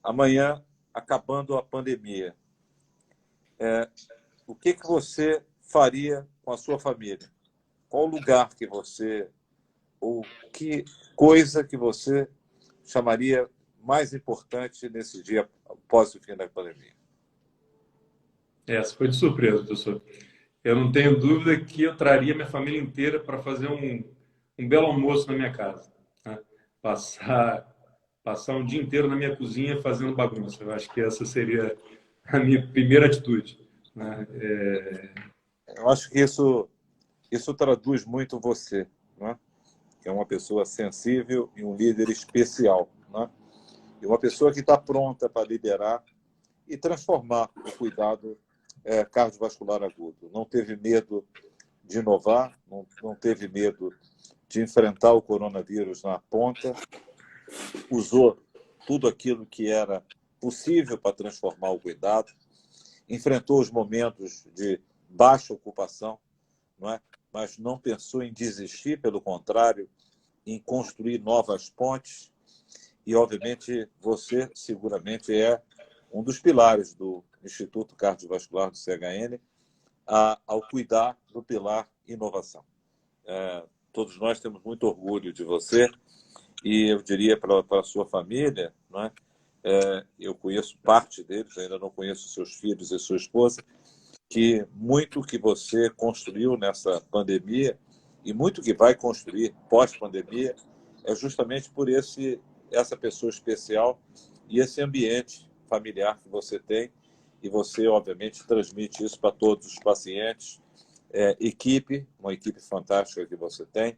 Amanhã, acabando a pandemia, o que você faria com a sua família? Qual lugar que você, ou que coisa que você chamaria mais importante nesse dia após o fim da pandemia? Essa foi de surpresa, professor. Eu não tenho dúvida que eu traria minha família inteira para fazer um belo almoço na minha casa, né? Passar um dia inteiro na minha cozinha fazendo bagunça. Eu acho que essa seria a minha primeira atitude, né? Eu acho que isso traduz muito você, né? Que é uma pessoa sensível e um líder especial, né? E uma pessoa que está pronta para liderar e transformar o cuidado cardiovascular agudo. Não teve medo de inovar, não teve medo de enfrentar o coronavírus na ponta, usou tudo aquilo que era possível para transformar o cuidado, enfrentou os momentos de baixa ocupação, não é? Mas não pensou em desistir, pelo contrário, em construir novas pontes. E, obviamente, você seguramente é um dos pilares do Instituto Cardiovascular do CHN ao cuidar do pilar inovação. Todos nós temos muito orgulho de você e eu diria para a sua família, não é? Eu conheço parte deles, ainda não conheço seus filhos e sua esposa, que muito que você construiu nessa pandemia e muito que vai construir pós-pandemia é justamente por essa pessoa especial e esse ambiente familiar que você tem, e você, obviamente, transmite isso para todos os pacientes, uma equipe fantástica que você tem,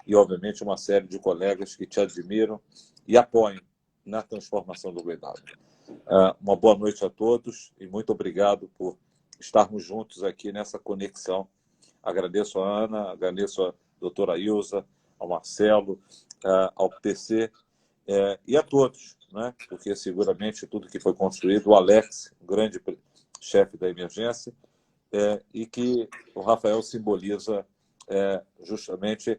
e, obviamente, uma série de colegas que te admiram e apoiam na transformação do cuidado. Uma boa noite a todos e muito obrigado por estarmos juntos aqui nessa conexão. Agradeço a Ana, agradeço a doutora Ilza, ao Marcelo, ao PC e a todos, né? Porque seguramente tudo que foi construído, o Alex, o grande chefe da emergência, e que o Rafael simboliza justamente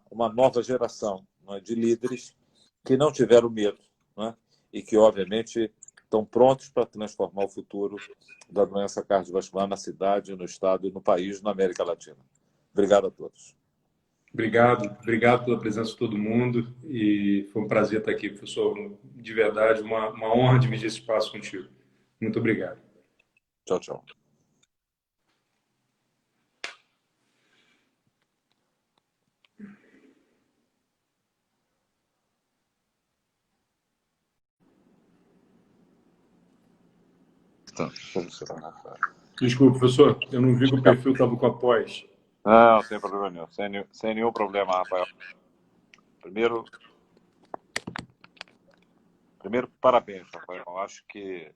uma nova geração, não é, de líderes que não tiveram medo, não é, e que, obviamente, estão prontos para transformar o futuro da doença cardiovascular na cidade, no estado e no país, na América Latina. Obrigado a todos. Obrigado pela presença de todo mundo e foi um prazer estar aqui, professor. De verdade, uma honra dividir esse espaço contigo. Muito obrigado. Tchau, tchau. Desculpa, professor, eu não vi que o perfil estava com a pós. Não, sem problema nenhum. Sem nenhum problema, Rafael. Primeiro, parabéns, Rafael. Eu acho que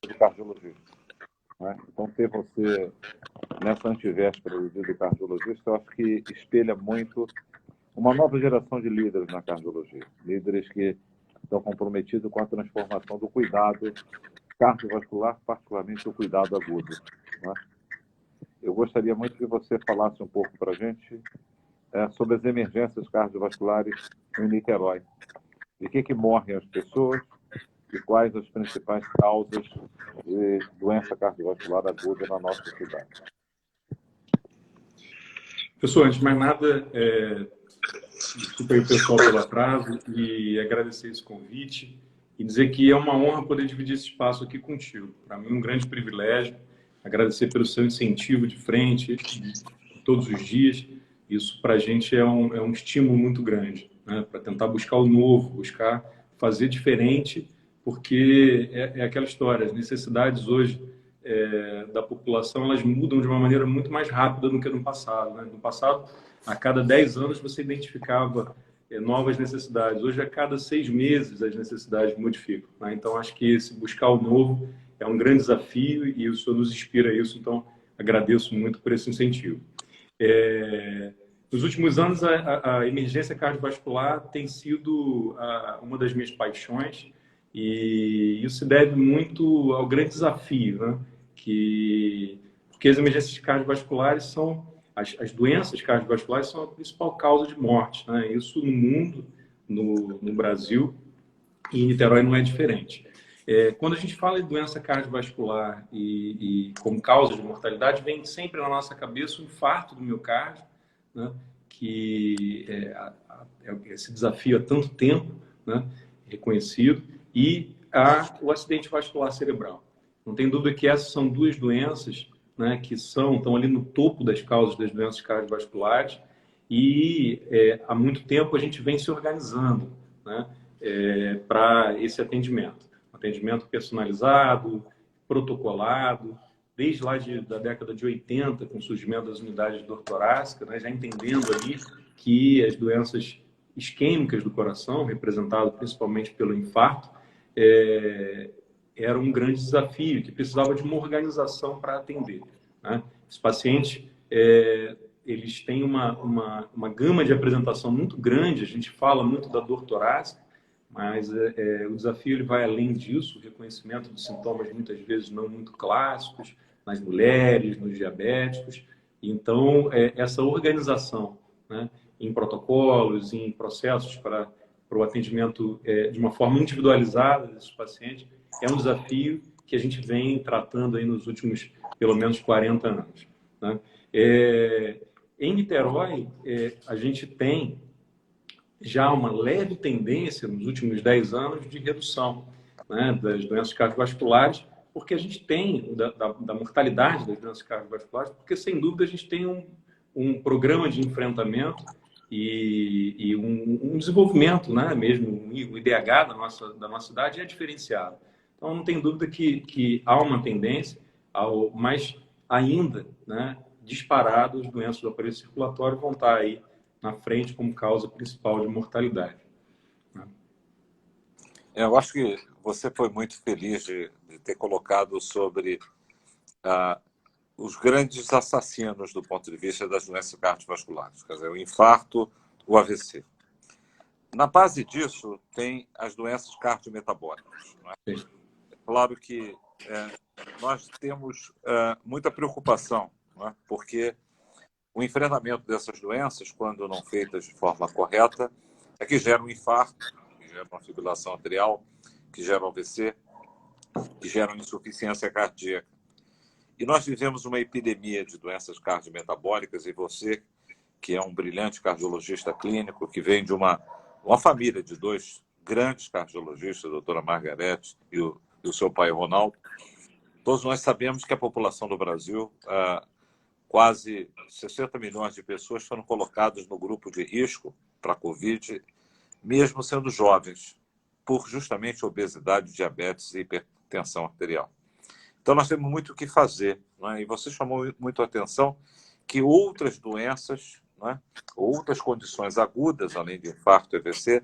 de cardiologista, né? Então, ter você nessa antivéspera do dia do cardiologista, eu acho que espelha muito uma nova geração de líderes na cardiologia. Líderes que estão comprometidos com a transformação do cuidado cardiovascular, particularmente o cuidado agudo, né? Eu gostaria muito que você falasse um pouco para a gente sobre as emergências cardiovasculares em Niterói. De que morrem as pessoas e quais as principais causas de doença cardiovascular aguda na nossa cidade. Professor, antes de mais nada, Desculpa aí o pessoal pelo atraso e agradecer esse convite e dizer que é uma honra poder dividir esse espaço aqui contigo. Para mim, um grande privilégio. Agradecer pelo seu incentivo de frente todos os dias. Isso para a gente é um estímulo muito grande, né? Para tentar buscar o novo, buscar fazer diferente, porque é aquela história, as necessidades hoje da população, elas mudam de uma maneira muito mais rápida do que no passado, né? No passado, a cada 10 anos você identificava novas necessidades. Hoje, a cada 6 meses, as necessidades modificam, né? Então, acho que esse buscar o novo é um grande desafio e o senhor nos inspira a isso, então agradeço muito por esse incentivo. Nos últimos anos, a emergência cardiovascular tem sido uma das minhas paixões e isso se deve muito ao grande desafio, né? Porque as emergências cardiovasculares são, as doenças cardiovasculares são a principal causa de morte, né? Isso no mundo, no Brasil e em Niterói não é diferente. Quando a gente fala de doença cardiovascular e como causa de mortalidade, vem sempre na nossa cabeça o infarto do miocárdio, né? Que esse desafio há tanto tempo, né? Reconhecido, e o acidente vascular cerebral. Não tem dúvida que essas são duas doenças, né, que estão ali no topo das causas das doenças cardiovasculares e há muito tempo a gente vem se organizando, né, para esse atendimento. Atendimento personalizado, protocolado, desde lá da década de 80, com o surgimento das unidades de dor torácica, né, já entendendo ali que as doenças isquêmicas do coração, representado principalmente pelo infarto, era um grande desafio, que precisava de uma organização para atender, né? Os pacientes, eles têm uma gama de apresentação muito grande, a gente fala muito da dor torácica, mas o desafio ele vai além disso, o reconhecimento de sintomas muitas vezes não muito clássicos, nas mulheres, nos diabéticos. Então, essa organização, né, em protocolos, em processos para o atendimento de uma forma individualizada desses pacientes, é um desafio que a gente vem tratando aí nos últimos, pelo menos, 40 anos, né? Em Niterói, a gente tem já uma leve tendência nos últimos 10 anos de redução, né, das doenças cardiovasculares, porque a gente tem da mortalidade das doenças cardiovasculares, porque sem dúvida a gente tem um programa de enfrentamento e um desenvolvimento, né, mesmo o IDH da nossa cidade é diferenciado. Então não tem dúvida que há uma tendência, mas ainda, né, disparado, as doenças do aparelho circulatório vão estar aí na frente como causa principal de mortalidade. Eu acho que você foi muito feliz de ter colocado sobre os grandes assassinos do ponto de vista das doenças cardiovasculares, quer dizer, o infarto, o AVC. Na base disso, tem as doenças cardiometabólicas, não é? É claro que nós temos muita preocupação, não é? Porque o enfrentamento dessas doenças, quando não feitas de forma correta, é que gera um infarto, que gera uma fibrilação arterial, que gera um AVC, que gera uma insuficiência cardíaca. E nós vivemos uma epidemia de doenças cardiometabólicas, e você, que é um brilhante cardiologista clínico, que vem de uma família de dois grandes cardiologistas, a doutora Margarete e o seu pai Ronaldo, todos nós sabemos que a população do Brasil, quase 60 milhões de pessoas foram colocadas no grupo de risco para a Covid, mesmo sendo jovens, por justamente obesidade, diabetes e hipertensão arterial. Então, nós temos muito o que fazer, não é? E você chamou muito a atenção que outras doenças, não é? Outras condições agudas, além de infarto e AVC,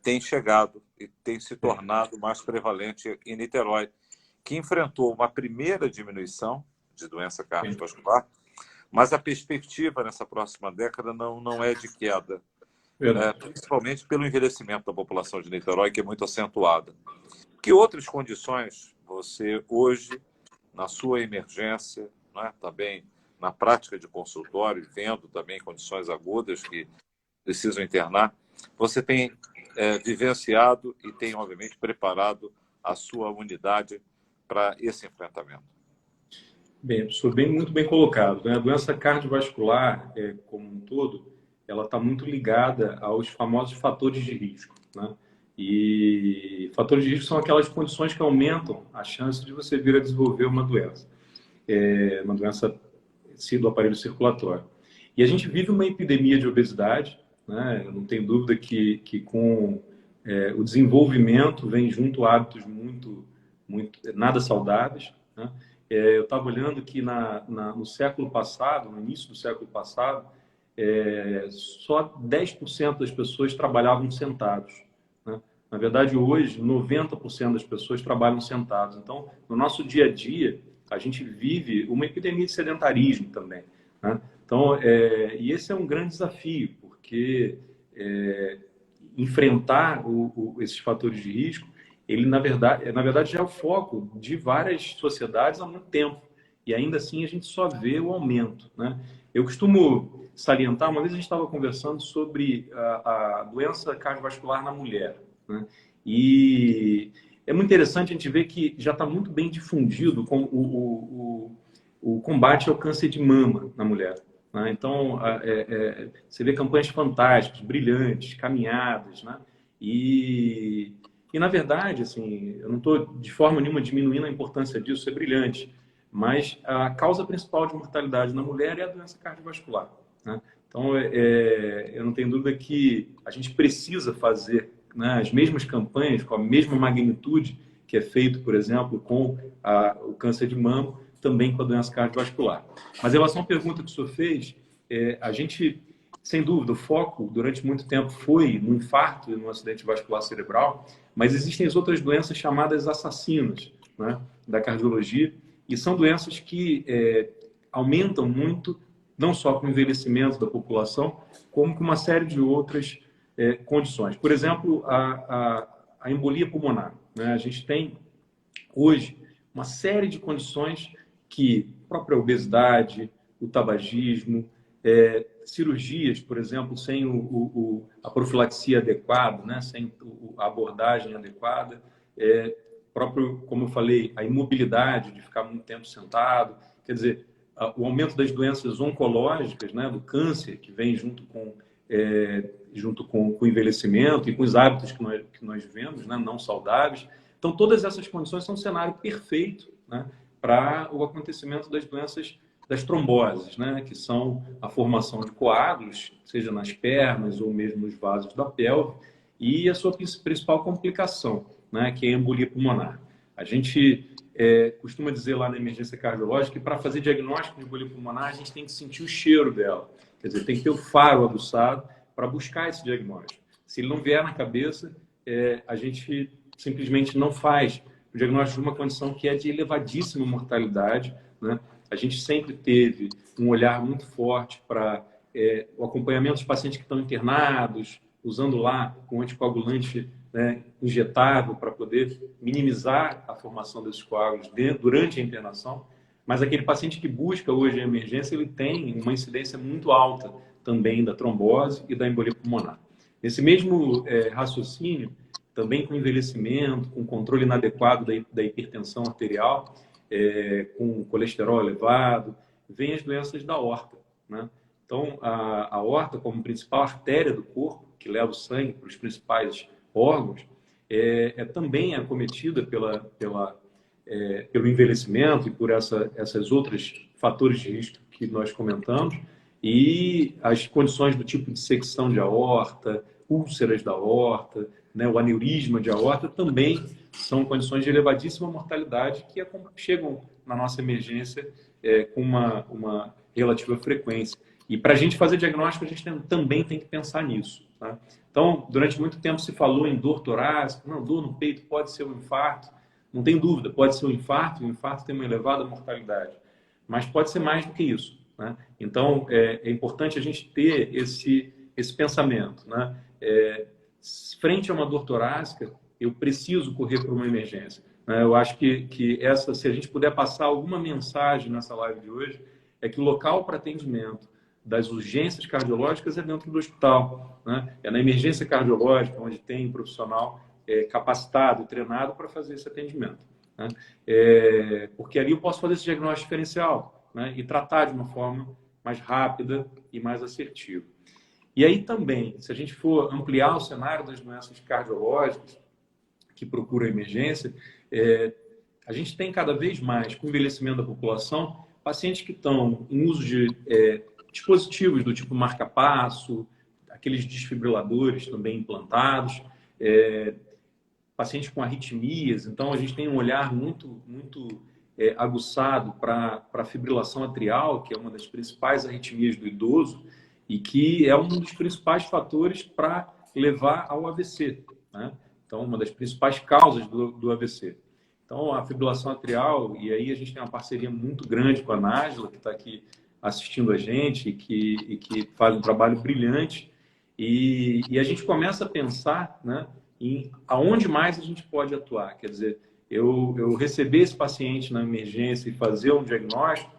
têm chegado e têm se tornado mais prevalente em Niterói, que enfrentou uma primeira diminuição de doença cardiovascular, mas a perspectiva nessa próxima década não é de queda, principalmente pelo envelhecimento da população de Niterói, que é muito acentuada. Que outras condições você hoje, na sua emergência, né, também na prática de consultório, vendo também condições agudas que precisam internar, você tem vivenciado e tem, obviamente, preparado a sua unidade para esse enfrentamento? Bem, muito bem colocado, né? A doença cardiovascular, como um todo, ela está muito ligada aos famosos fatores de risco, né? E fatores de risco são aquelas condições que aumentam a chance de você vir a desenvolver uma doença do aparelho circulatório. E a gente vive uma epidemia de obesidade, né? Eu não tenho dúvida que com o desenvolvimento vem junto hábitos muito nada saudáveis, né? Eu estava olhando que no século passado, no início do século passado, só 10% das pessoas trabalhavam sentados, né? Na verdade, hoje, 90% das pessoas trabalham sentados. Então, no nosso dia a dia, a gente vive uma epidemia de sedentarismo também, né? Então, e esse é um grande desafio, porque enfrentar esses fatores de risco, ele, na verdade, já é o foco de várias sociedades há muito tempo. E ainda assim a gente só vê o aumento, né? Eu costumo salientar, uma vez a gente estava conversando sobre a doença cardiovascular na mulher, né? E é muito interessante a gente ver que já está muito bem difundido com o combate ao câncer de mama na mulher, né? Então, você vê campanhas fantásticas, brilhantes, caminhadas, né? E na verdade, assim, eu não estou de forma nenhuma diminuindo a importância disso, é brilhante, mas a causa principal de mortalidade na mulher é a doença cardiovascular, né? Então, eu não tenho dúvida que a gente precisa fazer, né, as mesmas campanhas, com a mesma magnitude que é feito, por exemplo, com o câncer de mama, também com a doença cardiovascular. Mas em relação à pergunta que o senhor fez, a gente, sem dúvida, o foco durante muito tempo foi no infarto e no acidente vascular cerebral, mas existem as outras doenças chamadas assassinas, né, da cardiologia, e são doenças que aumentam muito, não só com o envelhecimento da população, como com uma série de outras condições. Por exemplo, a embolia pulmonar, né? A gente tem hoje uma série de condições que a própria obesidade, o tabagismo, cirurgias, por exemplo, sem a profilaxia adequada, né? Sem a abordagem adequada, próprio, como eu falei, a imobilidade de ficar muito tempo sentado, quer dizer, o aumento das doenças oncológicas, né? Do câncer, que vem junto com o envelhecimento e com os hábitos que nós vivemos, né? Não saudáveis. Então, todas essas condições são um cenário perfeito, né, para o acontecimento das doenças das tromboses, né, que são a formação de coágulos, seja nas pernas ou mesmo nos vasos da pelve, e a sua principal complicação, né, que é a embolia pulmonar. A gente costuma dizer lá na emergência cardiológica que para fazer diagnóstico de embolia pulmonar, a gente tem que sentir o cheiro dela. Quer dizer, tem que ter o faro aguçado para buscar esse diagnóstico. Se ele não vier na cabeça, a gente simplesmente não faz o diagnóstico de uma condição que é de elevadíssima mortalidade, né? A gente sempre teve um olhar muito forte para o acompanhamento dos pacientes que estão internados, usando lá um anticoagulante, né, injetável para poder minimizar a formação desses coágulos durante a internação. Mas aquele paciente que busca hoje a emergência, ele tem uma incidência muito alta também da trombose e da embolia pulmonar. Nesse mesmo raciocínio, também com envelhecimento, com controle inadequado da hipertensão arterial, com colesterol elevado, vem as doenças da aorta, né? Então, a aorta, como principal artéria do corpo, que leva o sangue para os principais órgãos, também acometida pelo envelhecimento e por essas outras fatores de risco que nós comentamos, e as condições do tipo de secção de aorta, úlceras da aorta, né, o aneurisma de aorta também são condições de elevadíssima mortalidade que chegam na nossa emergência com uma relativa frequência. E para a gente fazer diagnóstico, a gente também tem que pensar nisso, tá? Então, durante muito tempo se falou em dor torácica, não, dor no peito pode ser um infarto, não tem dúvida, pode ser um infarto, e o infarto tem uma elevada mortalidade, mas pode ser mais do que isso, né? Então, é importante a gente ter esse pensamento, né? Frente a uma dor torácica, eu preciso correr para uma emergência, né? Eu acho que se a gente puder passar alguma mensagem nessa live de hoje, é que o local para atendimento das urgências cardiológicas é dentro do hospital, né? É na emergência cardiológica, onde tem um profissional capacitado e treinado para fazer esse atendimento, né? Porque ali eu posso fazer esse diagnóstico diferencial, né? E tratar de uma forma mais rápida e mais assertiva. E aí também, se a gente for ampliar o cenário das doenças cardiológicas que procuram emergência, a gente tem cada vez mais, com o envelhecimento da população, pacientes que estão em uso de dispositivos do tipo marca-passo, aqueles desfibriladores também implantados, pacientes com arritmias. Então, a gente tem um olhar muito aguçado para a fibrilação atrial, que é uma das principais arritmias do idoso e que é um dos principais fatores para levar ao AVC, né? Então, uma das principais causas do AVC. Então, a fibrilação atrial, e aí a gente tem uma parceria muito grande com a Nájila, que está aqui assistindo a gente e que faz um trabalho brilhante. E a gente começa a pensar, né, em aonde mais a gente pode atuar. Quer dizer, eu receber esse paciente na emergência e fazer um diagnóstico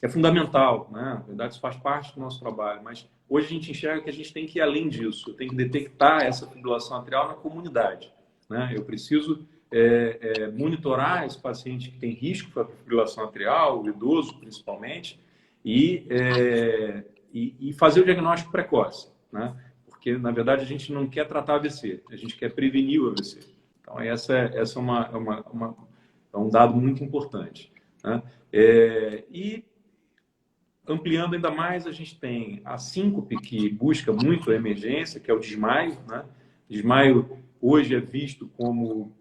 é fundamental, né? Na verdade, isso faz parte do nosso trabalho, mas hoje a gente enxerga que a gente tem que ir além disso, tem que detectar essa fibrilação atrial na comunidade, né? Eu preciso monitorar esse paciente que tem risco para fibrilação atrial, o idoso principalmente, e fazer o diagnóstico precoce, né? Porque, na verdade, a gente não quer tratar AVC, a gente quer prevenir o AVC. Então, essa é um dado muito importante, né? E ampliando ainda mais, a gente tem a síncope, que busca muito a emergência, que é o desmaio, né? Desmaio hoje é visto como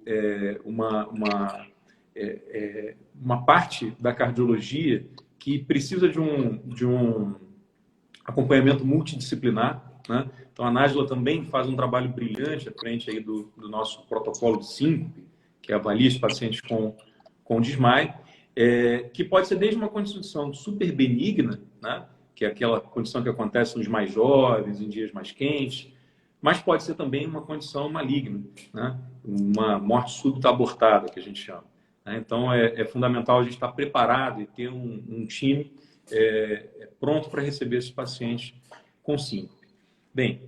uma parte da cardiologia que precisa de um acompanhamento multidisciplinar, né? Então, a Nájila também faz um trabalho brilhante à frente aí do nosso protocolo de síncope, que avalia os pacientes com desmaio, que pode ser desde uma condição super benigna, né? Que é aquela condição que acontece nos mais jovens, em dias mais quentes, mas pode ser também uma condição maligna, né? Uma morte súbita abortada, que a gente chama, né? Então, é fundamental a gente estar preparado e ter um time pronto para receber esses pacientes com síncope. Bem,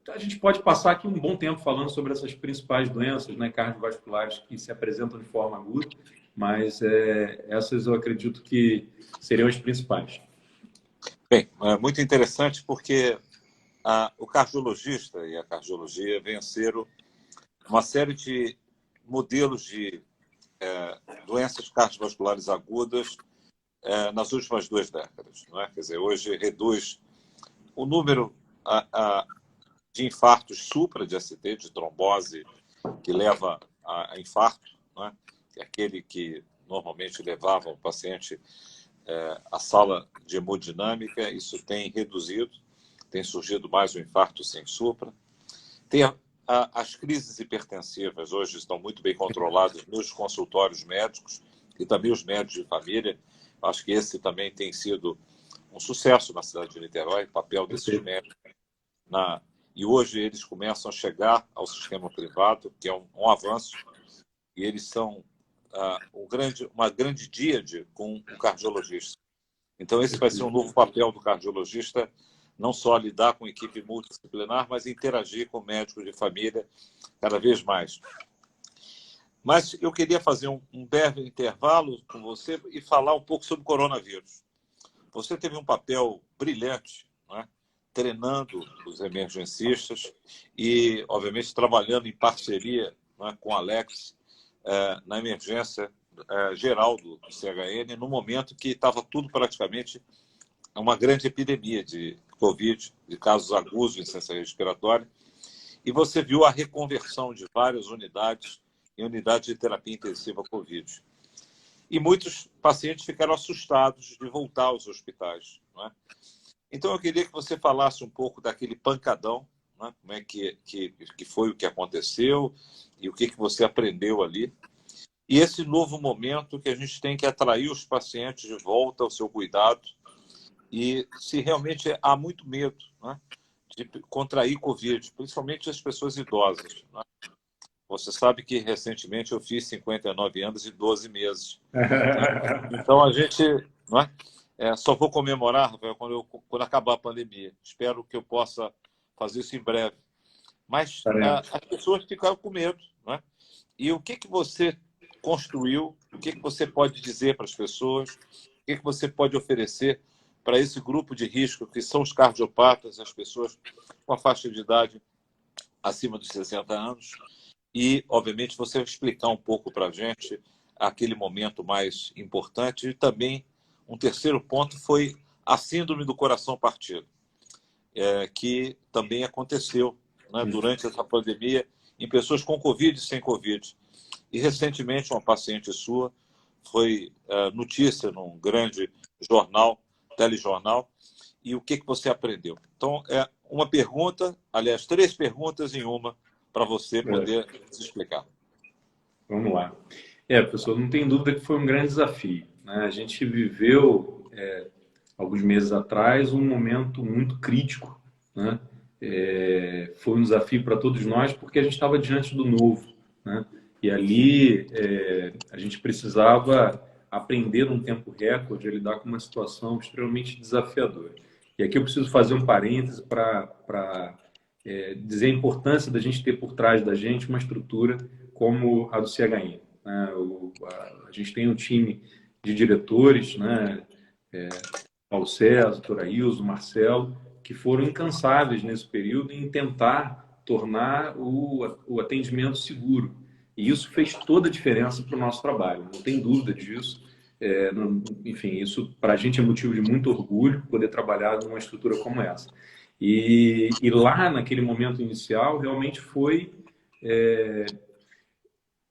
a gente pode passar aqui um bom tempo falando sobre essas principais doenças, né, cardiovasculares que se apresentam de forma aguda, mas essas eu acredito que seriam as principais. Bem, é muito interessante porque o cardiologista e a cardiologia venceram uma série de modelos de doenças cardiovasculares agudas nas últimas 2 décadas, não é? Quer dizer, hoje reduz o número de infartos supra de ACT, de trombose, que leva a infarto, não é? Que é aquele que normalmente levava o paciente à sala de hemodinâmica. Isso tem reduzido, tem surgido mais o infarto sem supra. Tem as crises hipertensivas, hoje estão muito bem controladas nos consultórios médicos e também os médicos de família. Acho que esse também tem sido um sucesso na cidade de Niterói, o papel desses médicos. E hoje eles começam a chegar ao sistema privado, que é um avanço, e eles são uma grande díade com o cardiologista. Então, esse vai ser um novo papel do cardiologista, não só lidar com equipe multidisciplinar, mas interagir com médicos de família cada vez mais. Mas eu queria fazer um breve intervalo com você e falar um pouco sobre o coronavírus. Você teve um papel brilhante, né? Treinando os emergencistas e, obviamente, trabalhando em parceria, né, com o Alex na emergência geral do CHN, no momento que estava tudo praticamente uma grande epidemia de Covid, de casos agudos de insuficiência respiratória. E você viu a reconversão de várias unidades em unidades de terapia intensiva Covid. E muitos pacientes ficaram assustados de voltar aos hospitais, não é? Então, eu queria que você falasse um pouco daquele pancadão, né? Como é que foi o que aconteceu e o que você aprendeu ali. E esse novo momento que a gente tem que atrair os pacientes de volta ao seu cuidado e se realmente há muito medo, né, de contrair Covid, principalmente as pessoas idosas, né? Você sabe que recentemente eu fiz 59 anos e 12 meses. Então a gente, não é? Só vou comemorar, Rafael, quando acabar a pandemia. Espero que eu possa fazer isso em breve. Mas as pessoas ficaram com medo, não é? E o que você construiu? O que você pode dizer para as pessoas? O que você pode oferecer para esse grupo de risco, que são os cardiopatas, as pessoas com a faixa de idade acima dos 60 anos. E, obviamente, você explicar um pouco para a gente aquele momento mais importante. E também, um terceiro ponto foi a síndrome do coração partido, que também aconteceu, né, durante essa pandemia em pessoas com Covid e sem Covid. E, recentemente, uma paciente sua foi notícia num grande jornal, telejornal. E o que você aprendeu? Então, uma pergunta, aliás, 3 perguntas em uma, para você poder se explicar. Vamos lá. Professor, não tem dúvida que foi um grande desafio, né? A gente viveu, alguns meses atrás, um momento muito crítico, né? Foi um desafio para todos nós, porque a gente estava diante do novo, né? E ali a gente precisava aprender num tempo recorde a lidar com uma situação extremamente desafiadora. E aqui eu preciso fazer um parêntese para dizer a importância da gente ter por trás da gente uma estrutura como a do CHN, né? A gente tem um time de diretores, né? Paulo César, doutor Ailson, Marcelo, que foram incansáveis nesse período em tentar tornar o atendimento seguro. E isso fez toda a diferença para o nosso trabalho, não tem dúvida disso. Enfim, isso para a gente é motivo de muito orgulho poder trabalhar numa estrutura como essa. E lá, naquele momento inicial, realmente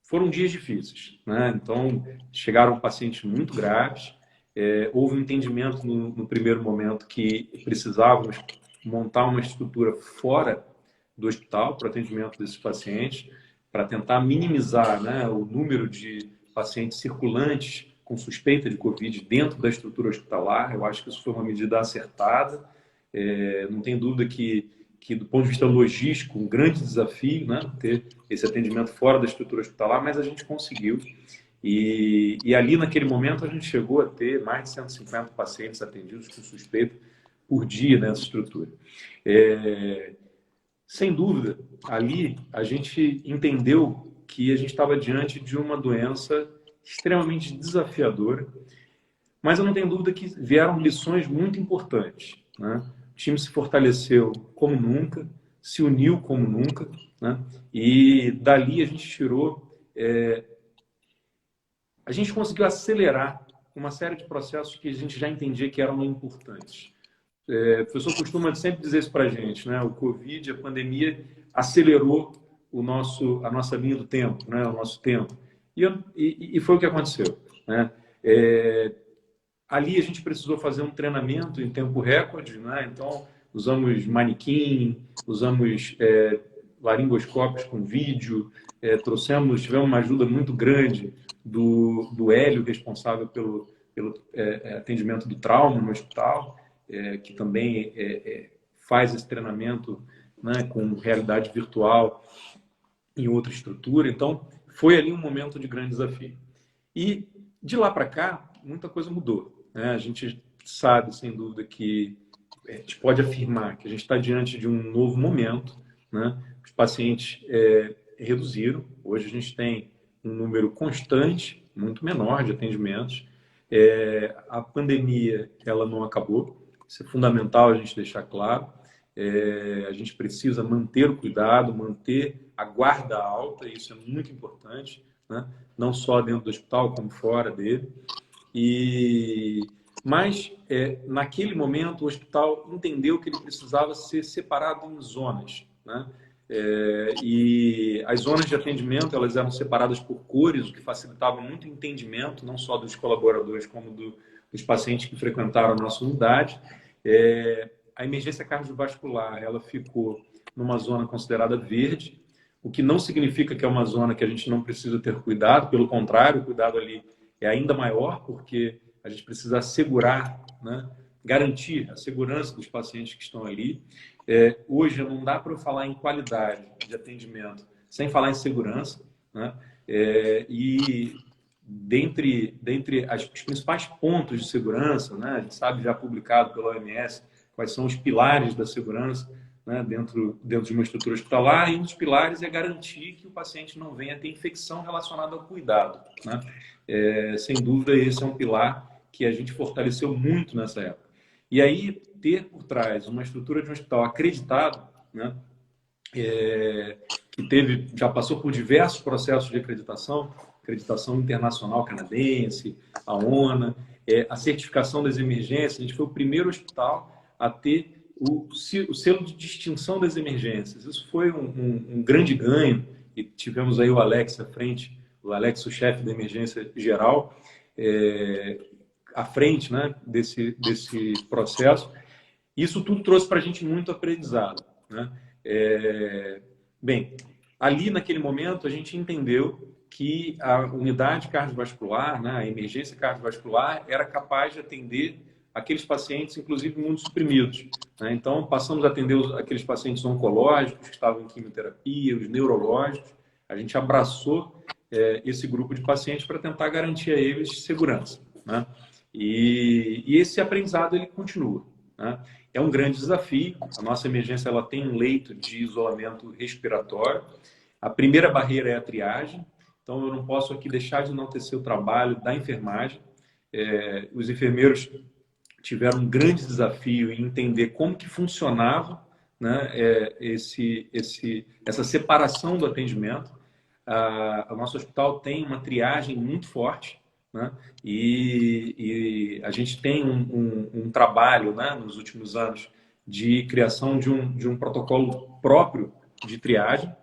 foram dias difíceis, né? Então, chegaram pacientes muito graves, houve um entendimento no primeiro momento que precisávamos montar uma estrutura fora do hospital para o atendimento desses pacientes, para tentar minimizar, né, o número de pacientes circulantes com suspeita de Covid dentro da estrutura hospitalar. Eu acho que isso foi uma medida acertada. Não tem dúvida que do ponto de vista logístico, um grande desafio, né, ter esse atendimento fora da estrutura hospitalar, mas a gente conseguiu. E ali, naquele momento, a gente chegou a ter mais de 150 pacientes atendidos com suspeita por dia nessa estrutura. Sem dúvida, ali a gente entendeu que a gente estava diante de uma doença extremamente desafiadora, mas eu não tenho dúvida que vieram lições muito importantes, né? O time se fortaleceu como nunca, se uniu como nunca, né? E dali a gente tirou... a gente conseguiu acelerar uma série de processos que a gente já entendia que eram importantes. O professor costuma sempre dizer isso para a gente, né? O Covid, a pandemia, acelerou a nossa linha do tempo, né? O nosso tempo. E foi o que aconteceu, né? Ali a gente precisou fazer um treinamento em tempo recorde, né? Então, usamos manequim, usamos laringoscópios com vídeo, tivemos uma ajuda muito grande do Hélio, responsável pelo atendimento do trauma no hospital, que também faz esse treinamento, né, com realidade virtual em outra estrutura. Então, foi ali um momento de grande desafio. E de lá para cá, muita coisa mudou, né? A gente sabe, sem dúvida, que a gente pode afirmar que a gente está diante de um novo momento, né? Os pacientes reduziram. Hoje a gente tem um número constante, muito menor de atendimentos. A pandemia, ela não acabou. Isso é fundamental a gente deixar claro. A gente precisa manter o cuidado, manter a guarda alta, isso é muito importante, né? Não só dentro do hospital, como fora dele. Mas, naquele momento, o hospital entendeu que ele precisava ser separado em zonas, né? E as zonas de atendimento, elas eram separadas por cores, o que facilitava muito o entendimento, não só dos colaboradores, como dos pacientes que frequentaram a nossa unidade. A emergência cardiovascular, ela ficou numa zona considerada verde, o que não significa que é uma zona que a gente não precisa ter cuidado, pelo contrário, o cuidado ali é ainda maior, porque a gente precisa assegurar, né, garantir a segurança dos pacientes que estão ali. Hoje não dá para eu falar em qualidade de atendimento sem falar em segurança, né? E dentre os principais pontos de segurança, né, a gente sabe, já publicado pela OMS, quais são os pilares da segurança, né, dentro de uma estrutura hospitalar, e um dos pilares é garantir que o paciente não venha ter infecção relacionada ao cuidado, né? Sem dúvida, esse é um pilar que a gente fortaleceu muito nessa época. E aí, ter por trás uma estrutura de um hospital acreditado, né, que já passou por diversos processos de acreditação internacional canadense, a ONA, a certificação das emergências. A gente foi o primeiro hospital a ter o selo de distinção das emergências. Isso foi um grande ganho, e tivemos aí o Alex à frente, o Alex, o chefe da emergência geral, à frente, né, desse processo. Isso tudo trouxe para a gente muito aprendizado, né? Bem, ali naquele momento a gente entendeu que a unidade cardiovascular, né, a emergência cardiovascular, era capaz de atender aqueles pacientes, inclusive imunossuprimidos, né? Então, passamos a atender aqueles pacientes oncológicos que estavam em quimioterapia, os neurológicos. A gente abraçou esse grupo de pacientes para tentar garantir a eles segurança, né? E esse aprendizado ele continua, né? É um grande desafio. A nossa emergência ela tem um leito de isolamento respiratório. A primeira barreira é a triagem. Então, eu não posso aqui deixar de enaltecer o trabalho da enfermagem. Os enfermeiros tiveram um grande desafio em entender como que funcionava, né, essa separação do atendimento. O nosso hospital tem uma triagem muito forte, né, e a gente tem um trabalho, né, nos últimos anos de criação de um protocolo próprio de triagem,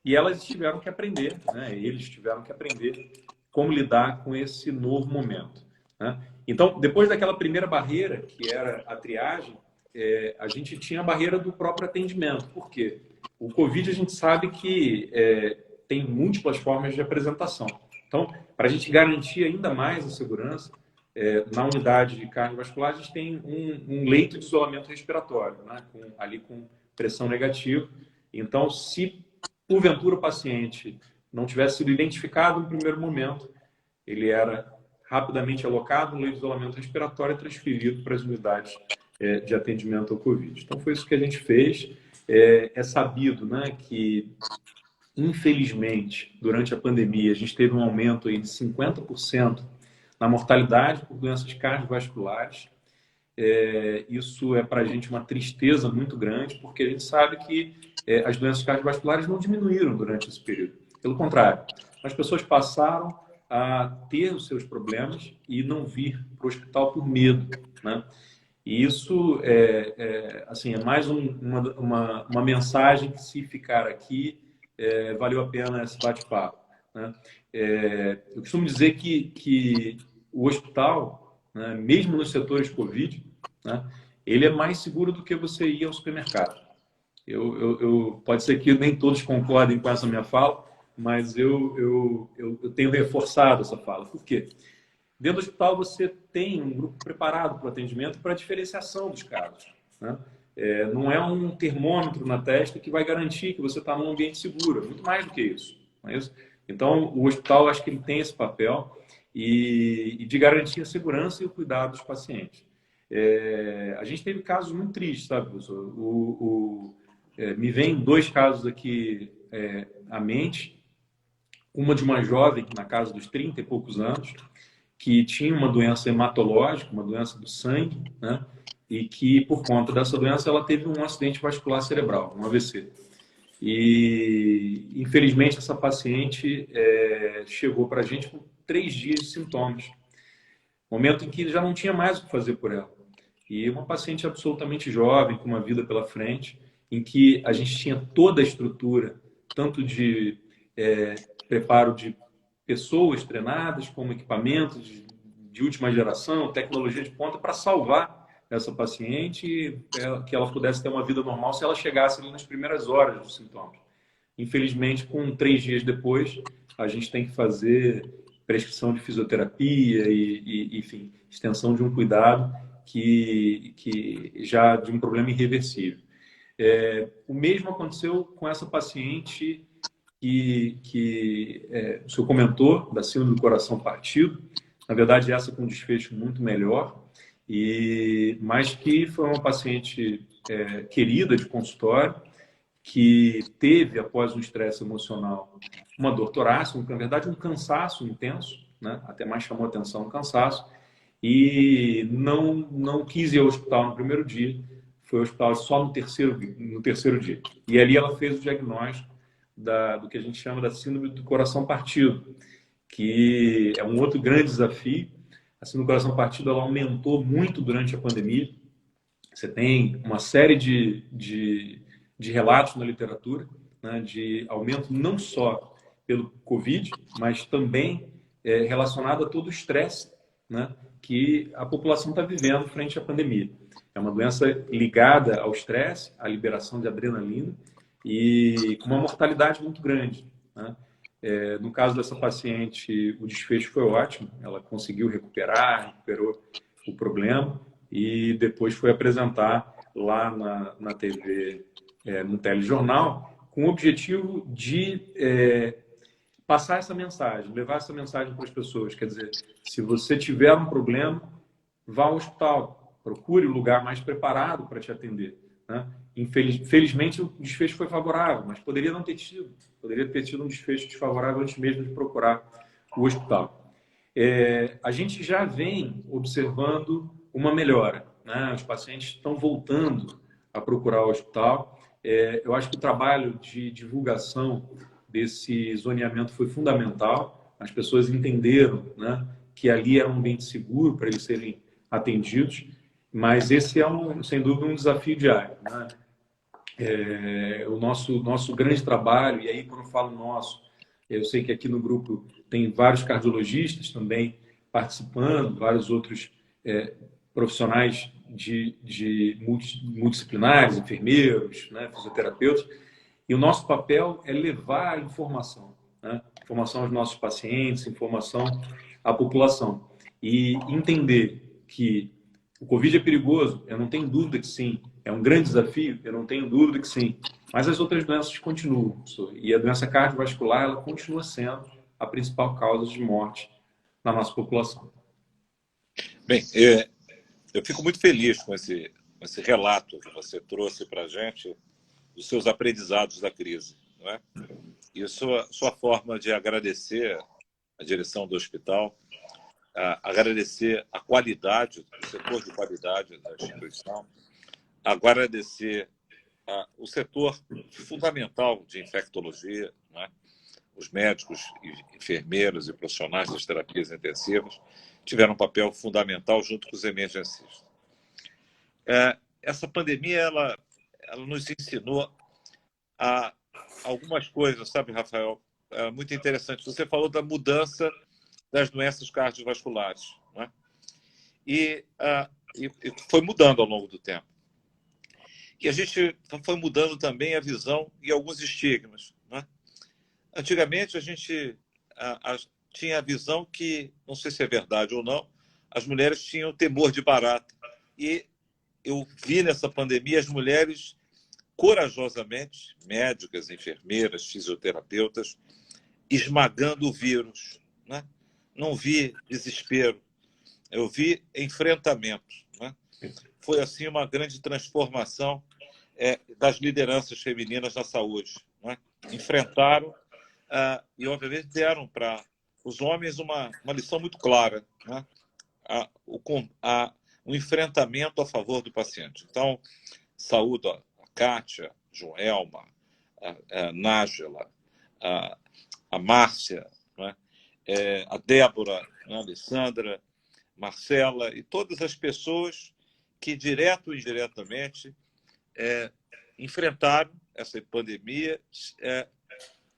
e elas tiveram que aprender, né, eles tiveram que aprender como lidar com esse novo momento, né? Então, depois daquela primeira barreira, que era a triagem, a gente tinha a barreira do próprio atendimento. Por quê? O Covid, a gente sabe que tem múltiplas formas de apresentação. Então, para a gente garantir ainda mais a segurança, na unidade de cardiovascular, a gente tem um leito de isolamento respiratório, né? Ali com pressão negativa. Então, se porventura o paciente não tivesse sido identificado no primeiro momento, ele era rapidamente alocado no leito de isolamento respiratório e transferido para as unidades de atendimento ao Covid. Então, foi isso que a gente fez. É sabido, né, que, infelizmente, durante a pandemia, a gente teve um aumento aí de 50% na mortalidade por doenças cardiovasculares. Isso é para a gente uma tristeza muito grande, porque a gente sabe que as doenças cardiovasculares não diminuíram durante esse período. Pelo contrário, as pessoas passaram a ter os seus problemas e não vir para o hospital por medo, né? E isso assim, é mais uma mensagem que, se ficar aqui, valeu a pena esse bate-papo, né? Eu costumo dizer que o hospital, né, mesmo nos setores Covid, né, ele é mais seguro do que você ir ao supermercado. Pode ser que nem todos concordem com essa minha fala, mas eu tenho reforçado essa fala. Por quê? Dentro do hospital você tem um grupo preparado para o atendimento e para a diferenciação dos casos, né? Não é um termômetro na testa que vai garantir que você está num ambiente seguro. Muito mais do que isso, não é isso? Então, o hospital, acho que ele tem esse papel e de garantir a segurança e o cuidado dos pacientes. A gente teve casos muito tristes, sabe, professor? Me vem 2 casos aqui à mente. Uma de uma jovem, na casa dos 30 e poucos anos, que tinha uma doença hematológica, uma doença do sangue, né? E que, por conta dessa doença, ela teve um acidente vascular cerebral, um AVC. E, infelizmente, essa paciente chegou para a gente com 3 dias de sintomas. Momento em que já não tinha mais o que fazer por ela. E uma paciente absolutamente jovem, com uma vida pela frente, em que a gente tinha toda a estrutura, tanto de preparo de pessoas treinadas, como equipamentos de última geração, tecnologia de ponta, para salvar essa paciente e que ela pudesse ter uma vida normal se ela chegasse ali nas primeiras horas dos sintomas. Infelizmente, com 3 dias depois, a gente tem que fazer prescrição de fisioterapia e enfim, extensão de um cuidado que já de um problema irreversível. O mesmo aconteceu com essa paciente que o senhor comentou, da síndrome do coração partido. Na verdade, essa com um desfecho muito melhor, mas que foi uma paciente querida de consultório, que teve, após um estresse emocional, uma dor torácica, na verdade um cansaço intenso, né? Até mais chamou a atenção o cansaço, e não quis ir ao hospital no primeiro dia, foi ao hospital só no terceiro dia. E ali ela fez o diagnóstico do que a gente chama da síndrome do coração partido, que é um outro grande desafio. A síndrome do coração partido ela aumentou muito durante a pandemia. Você tem uma série de relatos na literatura, né, de aumento não só pelo Covid, mas também relacionado a todo o estresse, né, que a população está vivendo frente à pandemia. É uma doença ligada ao estresse, à liberação de adrenalina e com uma mortalidade muito grande, né? No caso dessa paciente, o desfecho foi ótimo, ela conseguiu recuperou o problema e depois foi apresentar lá na TV, no telejornal, com o objetivo de passar essa mensagem, levar essa mensagem para as pessoas. Quer dizer, se você tiver um problema, vá ao hospital, procure o lugar mais preparado para te atender, né? Felizmente, o desfecho foi favorável, mas poderia não ter tido. Poderia ter tido um desfecho desfavorável antes mesmo de procurar o hospital. A gente já vem observando uma melhora, né? Os pacientes estão voltando a procurar o hospital. Eu acho que o trabalho de divulgação desse zoneamento foi fundamental. As pessoas entenderam, né, que ali era um ambiente seguro para eles serem atendidos, mas esse é, sem dúvida, um desafio diário, né? O nosso grande trabalho, e aí quando eu falo nosso, eu sei que aqui no grupo tem vários cardiologistas também participando, vários outros profissionais multidisciplinares, enfermeiros, né, fisioterapeutas, e o nosso papel é levar a informação, né? Informação aos nossos pacientes, informação à população. E entender que o Covid é perigoso, eu não tenho dúvida que sim. É um grande desafio, eu não tenho dúvida que sim. Mas as outras doenças continuam. E a doença cardiovascular, ela continua sendo a principal causa de morte na nossa população. Bem, eu fico muito feliz com esse relato que você trouxe para a gente dos seus aprendizados da crise, não é? E a sua forma de agradecer a direção do hospital, agradecer a qualidade, o setor de qualidade da instituição, agradecer o setor fundamental de infectologia, não é? Os médicos, enfermeiros e profissionais das terapias intensivas tiveram um papel fundamental junto com os emergencistas. Essa pandemia ela nos ensinou algumas coisas, sabe, Rafael? Muito interessante. Você falou da mudança das doenças cardiovasculares, não é? E foi mudando ao longo do tempo. E a gente foi mudando também a visão e alguns estigmas, não é? Antigamente, a gente tinha a visão que, não sei se é verdade ou não, as mulheres tinham temor de barata. E eu vi nessa pandemia as mulheres corajosamente, médicas, enfermeiras, fisioterapeutas, esmagando o vírus, né? Não vi desespero, eu vi enfrentamento, né? Foi, assim, uma grande transformação das lideranças femininas na saúde, né? Enfrentaram e, obviamente, deram para os homens uma lição muito clara, né? O enfrentamento a favor do paciente. Então, saúdo a Kátia, Joelma, a Nájila, a Márcia, né? A Débora, a Alessandra, Marcela e todas as pessoas que, direto ou indiretamente, enfrentaram essa pandemia,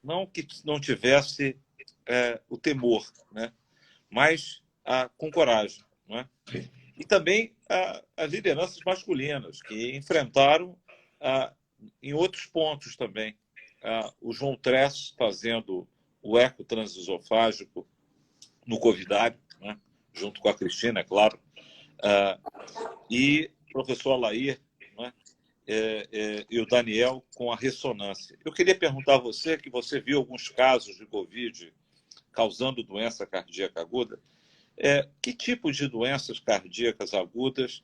não que não tivesse o temor, né? Mas com coragem, né? E também as lideranças masculinas, que enfrentaram em outros pontos também. O João Tress fazendo o eco transesofágico no Covidário, né? Junto com a Cristina, é claro, e o professor Alair, né? E o Daniel com a ressonância. Eu queria perguntar a você, que você viu alguns casos de Covid causando doença cardíaca aguda, que tipo de doenças cardíacas agudas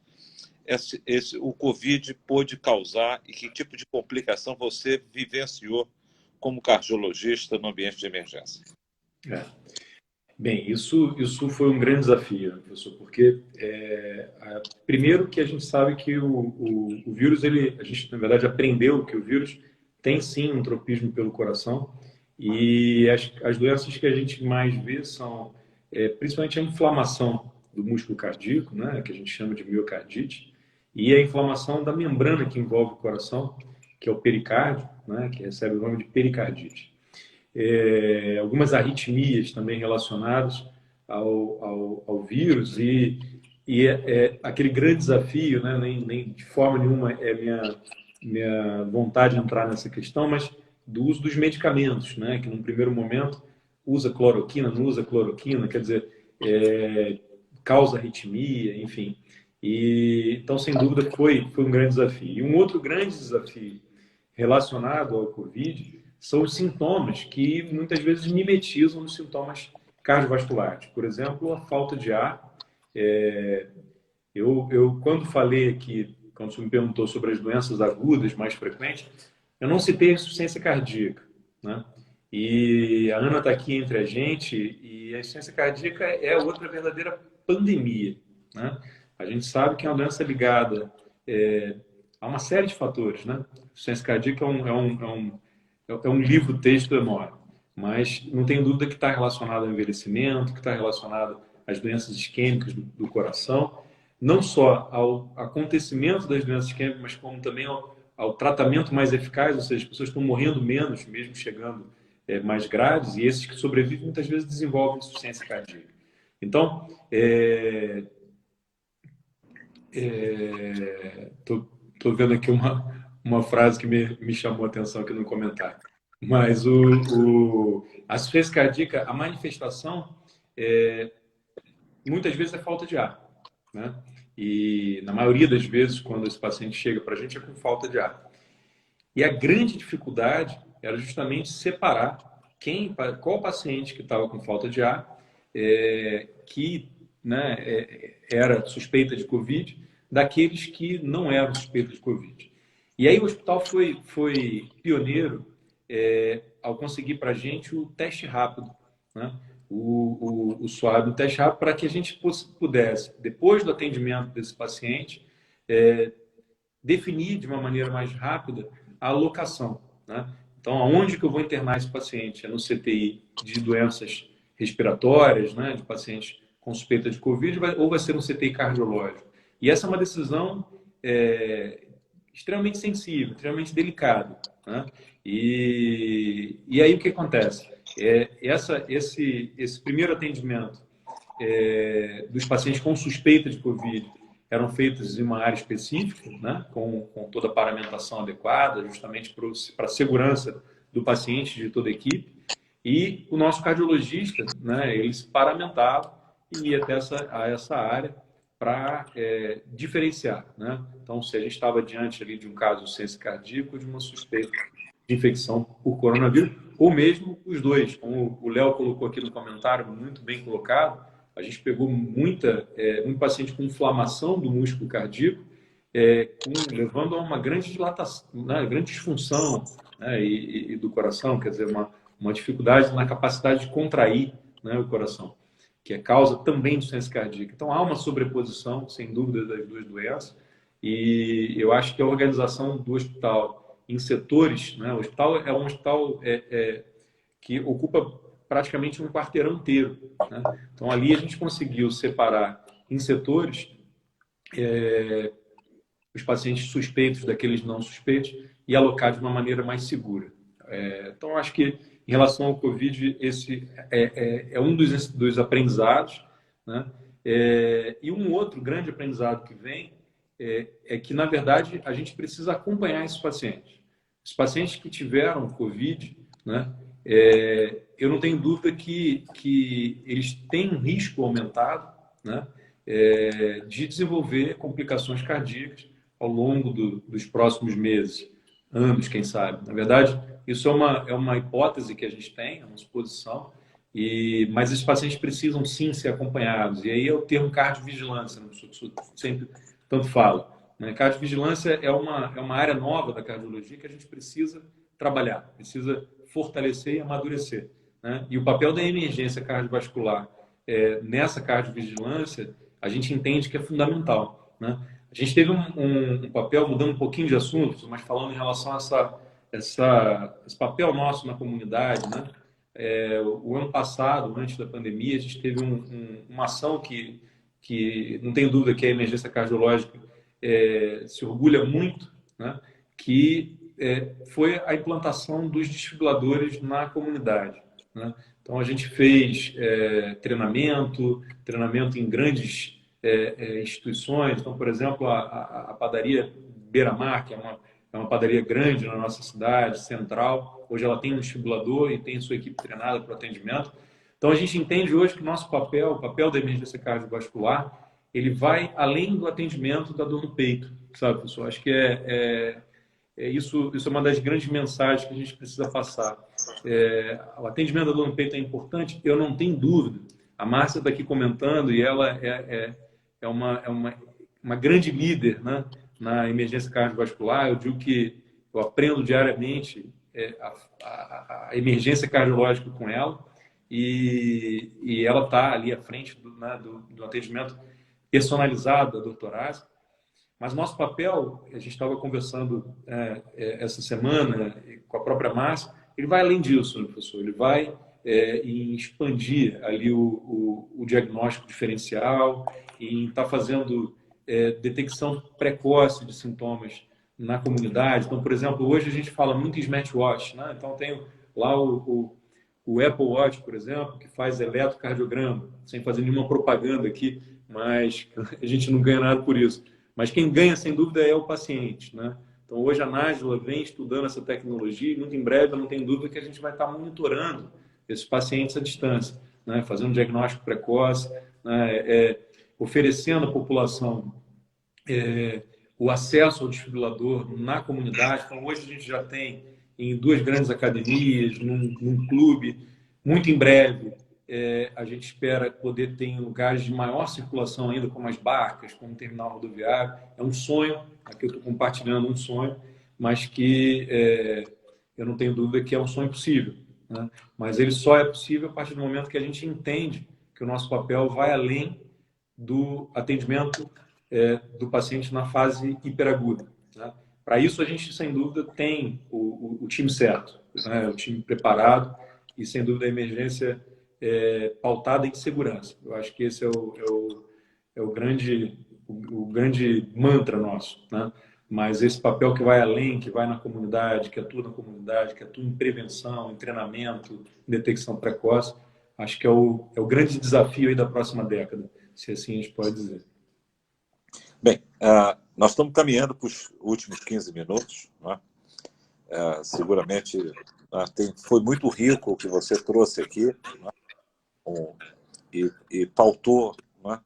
o Covid pôde causar e que tipo de complicação você vivenciou como cardiologista no ambiente de emergência? Bem, isso foi um grande desafio, né, professor, porque primeiro que a gente sabe que o vírus, a gente na verdade aprendeu que o vírus tem sim um tropismo pelo coração e as doenças que a gente mais vê são principalmente a inflamação do músculo cardíaco, né, que a gente chama de miocardite, e a inflamação da membrana que envolve o coração, que é o pericárdio, né, que recebe o nome de pericardite. Algumas arritmias também relacionadas ao vírus e aquele grande desafio, né, nem de forma nenhuma é minha vontade de entrar nessa questão, mas do uso dos medicamentos, né, que num primeiro momento usa cloroquina, não usa cloroquina, quer dizer, causa arritmia, enfim. Então, sem dúvida, foi um grande desafio. E um outro grande desafio relacionado ao Covid são os sintomas que muitas vezes mimetizam os sintomas cardiovasculares. Por exemplo, a falta de ar. Eu quando falei aqui, quando você me perguntou sobre as doenças agudas mais frequentes, eu não citei a insuficiência cardíaca, né? E a Ana está aqui entre a gente e a insuficiência cardíaca é outra verdadeira pandemia, né? A gente sabe que é uma doença ligada a uma série de fatores, né? A insuficiência cardíaca é um livro-texto enorme, mas não tenho dúvida que está relacionado ao envelhecimento, que está relacionado às doenças isquêmicas do coração, não só ao acontecimento das doenças isquêmicas, mas como também ao tratamento mais eficaz, ou seja, as pessoas estão morrendo menos, mesmo chegando mais graves, e esses que sobrevivem muitas vezes desenvolvem insuficiência cardíaca. Então, estou vendo aqui uma frase que me chamou a atenção aqui no comentário. Mas a insuficiência cardíaca, a manifestação, muitas vezes é falta de ar, né? E na maioria das vezes, quando esse paciente chega para a gente, é com falta de ar. E a grande dificuldade era justamente separar qual paciente que estava com falta de ar, que, né, era suspeita de Covid, daqueles que não eram suspeitos de Covid. E aí o hospital foi pioneiro ao conseguir para a gente o teste rápido, né? O SWAB, o teste rápido, para que a gente pudesse, depois do atendimento desse paciente, definir de uma maneira mais rápida a alocação, né? Então, aonde que eu vou internar esse paciente? É no CTI de doenças respiratórias, né, de pacientes com suspeita de Covid, ou vai ser no CTI cardiológico? E essa é uma decisão extremamente sensível, extremamente delicada, né? E aí o que acontece? Esse primeiro atendimento dos pacientes com suspeita de Covid eram feitos em uma área específica, né, com toda a paramentação adequada, justamente para a segurança do paciente, de toda a equipe. E o nosso cardiologista, né, ele se paramentava e ia até essa área para diferenciar, né? Então, se a gente estava diante ali de um caso de insuficiência cardíaca, de uma suspeita de infecção por coronavírus, ou mesmo os dois, como o Léo colocou aqui no comentário, muito bem colocado, a gente pegou muito paciente com inflamação do músculo cardíaco, levando a uma grande dilatação, né, grande disfunção, né, e do coração, quer dizer, uma dificuldade na capacidade de contrair, né, o coração, que é causa também de insuficiência cardíaca. Então, há uma sobreposição, sem dúvida, das duas doenças, e eu acho que a organização do hospital em setores, né, o hospital é um hospital que ocupa praticamente um quarteirão inteiro, né? Então, ali a gente conseguiu separar em setores os pacientes suspeitos daqueles não suspeitos e alocar de uma maneira mais segura. Então, acho que em relação ao Covid, esse é um dos aprendizados, né? E um outro grande aprendizado que vem é que, na verdade, a gente precisa acompanhar esses pacientes. Os pacientes que tiveram Covid, né, eu não tenho dúvida que eles têm um risco aumentado, né, de desenvolver complicações cardíacas ao longo dos próximos meses, anos, quem sabe. Na verdade, isso é uma hipótese que a gente tem, é uma suposição, mas esses pacientes precisam sim ser acompanhados. E aí é o termo cardiovigilância, né, que eu sempre tanto falo. Né? Cardiovigilância é uma área nova da cardiologia que a gente precisa trabalhar, precisa fortalecer e amadurecer. né? E o papel da emergência cardiovascular nessa cardiovigilância, a gente entende que é fundamental, né? A gente teve um papel, mudando um pouquinho de assunto, mas falando em relação a esse papel nosso na comunidade, né? O ano passado, antes da pandemia, a gente teve uma ação que não tem dúvida que a emergência cardiológica se orgulha muito, né? Que foi a implantação dos desfibriladores na comunidade, né? Então, a gente fez treinamento em grandes instituições. Então, por exemplo, a padaria Beira-Mar, que é uma padaria grande na nossa cidade, central. Hoje ela tem um desfibrilador e tem sua equipe treinada para o atendimento. Então, a gente entende hoje que o nosso papel, o papel da emergência cardiovascular, ele vai além do atendimento da dor no peito, sabe, pessoal? Acho que isso é uma das grandes mensagens que a gente precisa passar. O atendimento da dor no peito é importante, eu não tenho dúvida. A Márcia está aqui comentando e ela é uma grande líder, né, na emergência cardiovascular. Eu digo que eu aprendo diariamente a emergência cardiológica com ela e ela está ali à frente do atendimento personalizado da dor torácica. Mas nosso papel, a gente estava conversando essa semana com a própria Márcia, ele vai além disso, né, professor? Ele vai em expandir ali o diagnóstico diferencial, em estar fazendo detecção precoce de sintomas na comunidade. Então, por exemplo, hoje a gente fala muito em smartwatch, né? Então, tem lá o Apple Watch, por exemplo, que faz eletrocardiograma, sem fazer nenhuma propaganda aqui, mas a gente não ganha nada por isso. Mas quem ganha, sem dúvida, é o paciente, né? Então, hoje a Nájila vem estudando essa tecnologia e, muito em breve, eu não tenho dúvida que a gente vai estar monitorando esses pacientes à distância, né? Fazendo diagnóstico precoce, né? Oferecendo à população o acesso ao desfibrilador na comunidade. Então, hoje a gente já tem em 2 grandes academias, num clube. Muito em breve, a gente espera poder ter em lugares de maior circulação ainda, como as barcas, como o terminal rodoviário. É um sonho, aqui eu estou compartilhando um sonho, mas que eu não tenho dúvida que é um sonho possível, né? Mas ele só é possível a partir do momento que a gente entende que o nosso papel vai além do atendimento do paciente na fase hiperaguda, né? Para isso, a gente, sem dúvida, tem o time certo, né? O time preparado e, sem dúvida, a emergência pautada em segurança. Eu acho que esse é o grande mantra nosso, né? Mas esse papel que vai além, que vai na comunidade, que atua na comunidade, que atua em prevenção, em treinamento, em detecção precoce, acho que é o grande desafio aí da próxima década, se assim a gente pode dizer. Bem, nós estamos caminhando para os últimos 15 minutos, né? Seguramente foi muito rico o que você trouxe aqui, né? E pautou, né?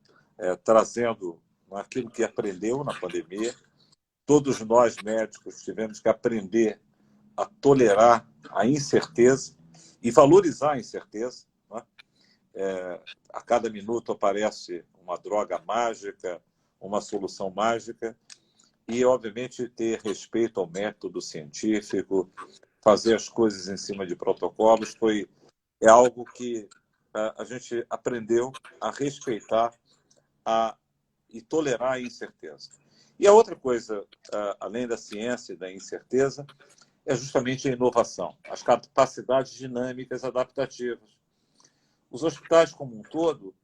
Trazendo aquilo que aprendeu na pandemia. Todos nós, médicos, tivemos que aprender a tolerar a incerteza e valorizar a incerteza, né? A cada minuto aparece uma droga mágica, uma solução mágica, e, obviamente, ter respeito ao método científico, fazer as coisas em cima de protocolos, é algo que a gente aprendeu a respeitar e tolerar a incerteza. E a outra coisa, além da ciência e da incerteza, é justamente a inovação, as capacidades dinâmicas adaptativas. Os hospitais, como um todo,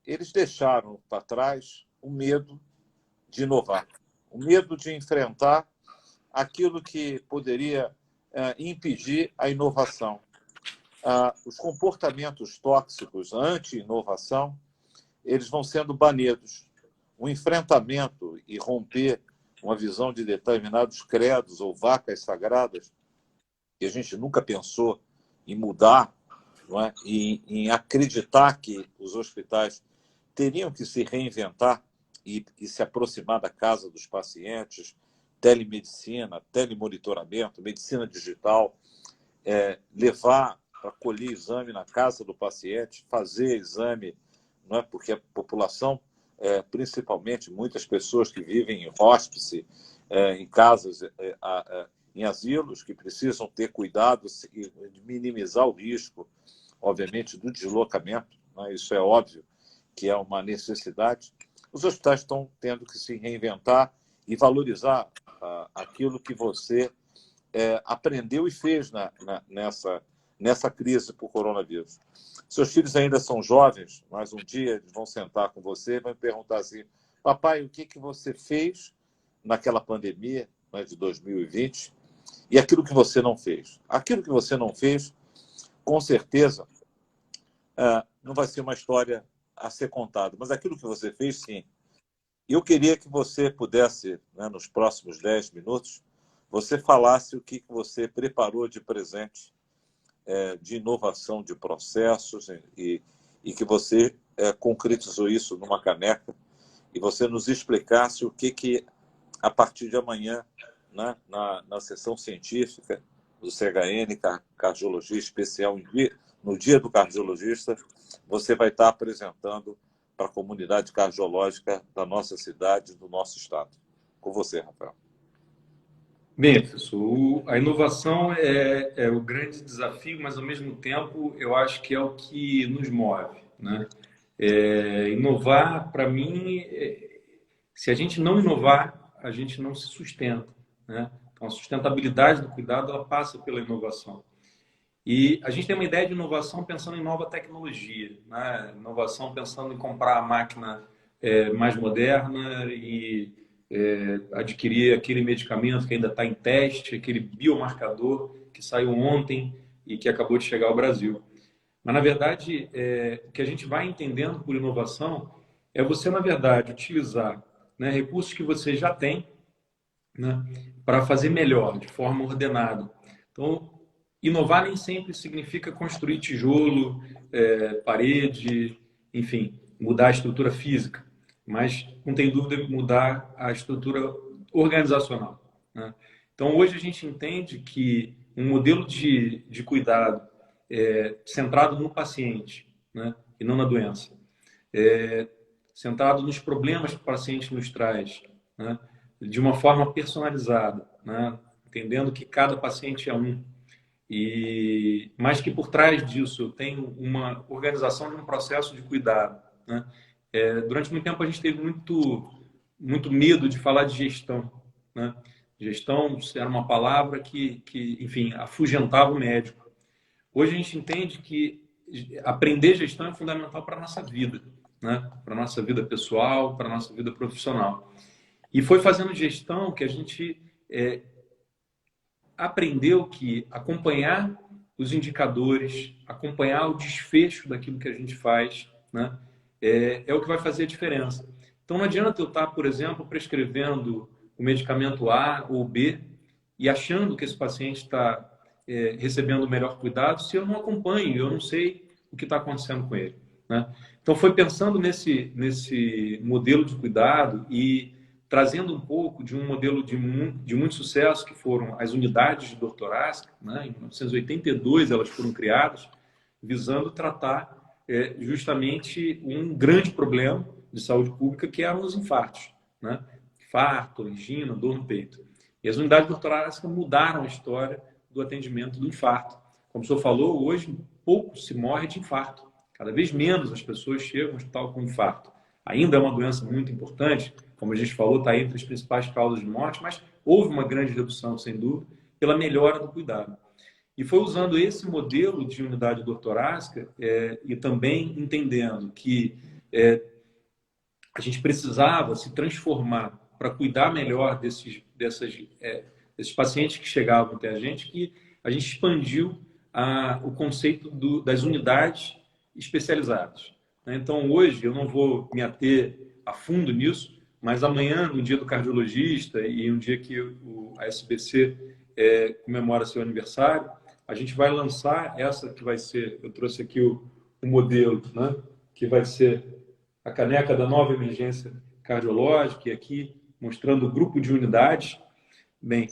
eles deixaram para trás o medo de inovar, o medo de enfrentar aquilo que poderia impedir a inovação. Os comportamentos tóxicos anti-inovação, eles vão sendo banidos. O enfrentamento e romper uma visão de determinados credos ou vacas sagradas, que a gente nunca pensou em mudar, não é? E em acreditar que os hospitais teriam que se reinventar e se aproximar da casa dos pacientes, telemedicina, telemonitoramento, medicina digital, levar para colher exame na casa do paciente, fazer exame, não é? Porque a população, principalmente muitas pessoas que vivem em hospice, em casas em asilos, que precisam ter cuidado e minimizar o risco, obviamente, do deslocamento, né? Isso é óbvio que é uma necessidade. Os hospitais estão tendo que se reinventar e valorizar aquilo que você aprendeu e fez nessa crise por coronavírus. Seus filhos ainda são jovens, mas um dia eles vão sentar com você e vão perguntar assim: papai, o que você fez naquela pandemia, né, de 2020 e aquilo que você não fez? Aquilo que você não fez, com certeza, não vai ser uma história a ser contada, mas aquilo que você fez, sim. Eu queria que você pudesse, né, nos próximos 10 minutos, você falasse o que você preparou de presente, de inovação de processos e que você concretizou isso numa caneca e você nos explicasse o que a partir de amanhã, né, na sessão científica do CHN, Cardiologia Especial, no Dia do Cardiologista, você vai estar apresentando para a comunidade cardiológica da nossa cidade, do nosso estado. Com você, Rafael. Bem, professor, a inovação é o grande desafio, mas ao mesmo tempo eu acho que é o que nos move, né? Inovar, para mim, se a gente não inovar, a gente não se sustenta, né? Então, a sustentabilidade do cuidado, ela passa pela inovação. E a gente tem uma ideia de inovação pensando em nova tecnologia, né? Inovação pensando em comprar a máquina mais moderna e adquirir aquele medicamento que ainda está em teste, aquele biomarcador que saiu ontem e que acabou de chegar ao Brasil. Mas, na verdade, o que a gente vai entendendo por inovação é você, na verdade, utilizar, né, recursos que você já tem, né, para fazer melhor, de forma ordenada. Então, inovar nem sempre significa construir tijolo, parede, enfim, mudar a estrutura física, mas não tem dúvida mudar a estrutura organizacional, né? Então, hoje a gente entende que um modelo de cuidado centrado no paciente, né, e não na doença, centrado nos problemas que o paciente nos traz, né, de uma forma personalizada, né, entendendo que cada paciente é um. Mas que por trás disso tem uma organização de um processo de cuidado, né? Durante muito tempo a gente teve muito medo de falar de gestão, né? Gestão era uma palavra que enfim, afugentava o médico. Hoje a gente entende que aprender gestão é fundamental para a nossa vida, né? Para a nossa vida pessoal, para a nossa vida profissional. E foi fazendo gestão que a gente aprendeu que acompanhar os indicadores, acompanhar o desfecho daquilo que a gente faz, né, é o que vai fazer a diferença. Então, não adianta eu estar, por exemplo, prescrevendo o medicamento A ou B e achando que esse paciente está recebendo o melhor cuidado se eu não acompanho, eu não sei o que está acontecendo com ele, né? Então, foi pensando nesse modelo de cuidado e trazendo um pouco de um modelo de muito sucesso, que foram as unidades de dor torácica, né? Em 1982 elas foram criadas, visando tratar justamente um grande problema de saúde pública, que eram os infartos, né? Infarto, angina, dor no peito. E as unidades de dor torácica mudaram a história do atendimento do infarto. Como o senhor falou, hoje pouco se morre de infarto. Cada vez menos as pessoas chegam ao hospital com infarto. Ainda é uma doença muito importante, como a gente falou, está entre as principais causas de morte, mas houve uma grande redução, sem dúvida, pela melhora do cuidado. E foi usando esse modelo de unidade de dor torácica e também entendendo que a gente precisava se transformar para cuidar melhor desses pacientes que chegavam até a gente, que a gente expandiu o conceito das unidades especializadas. Então, hoje, eu não vou me ater a fundo nisso, mas amanhã, no dia do cardiologista e um dia que a SBC comemora seu aniversário, a gente vai lançar essa que vai ser, eu trouxe aqui o modelo, né, que vai ser a caneca da nova emergência cardiológica, e aqui mostrando o grupo de unidades, bem,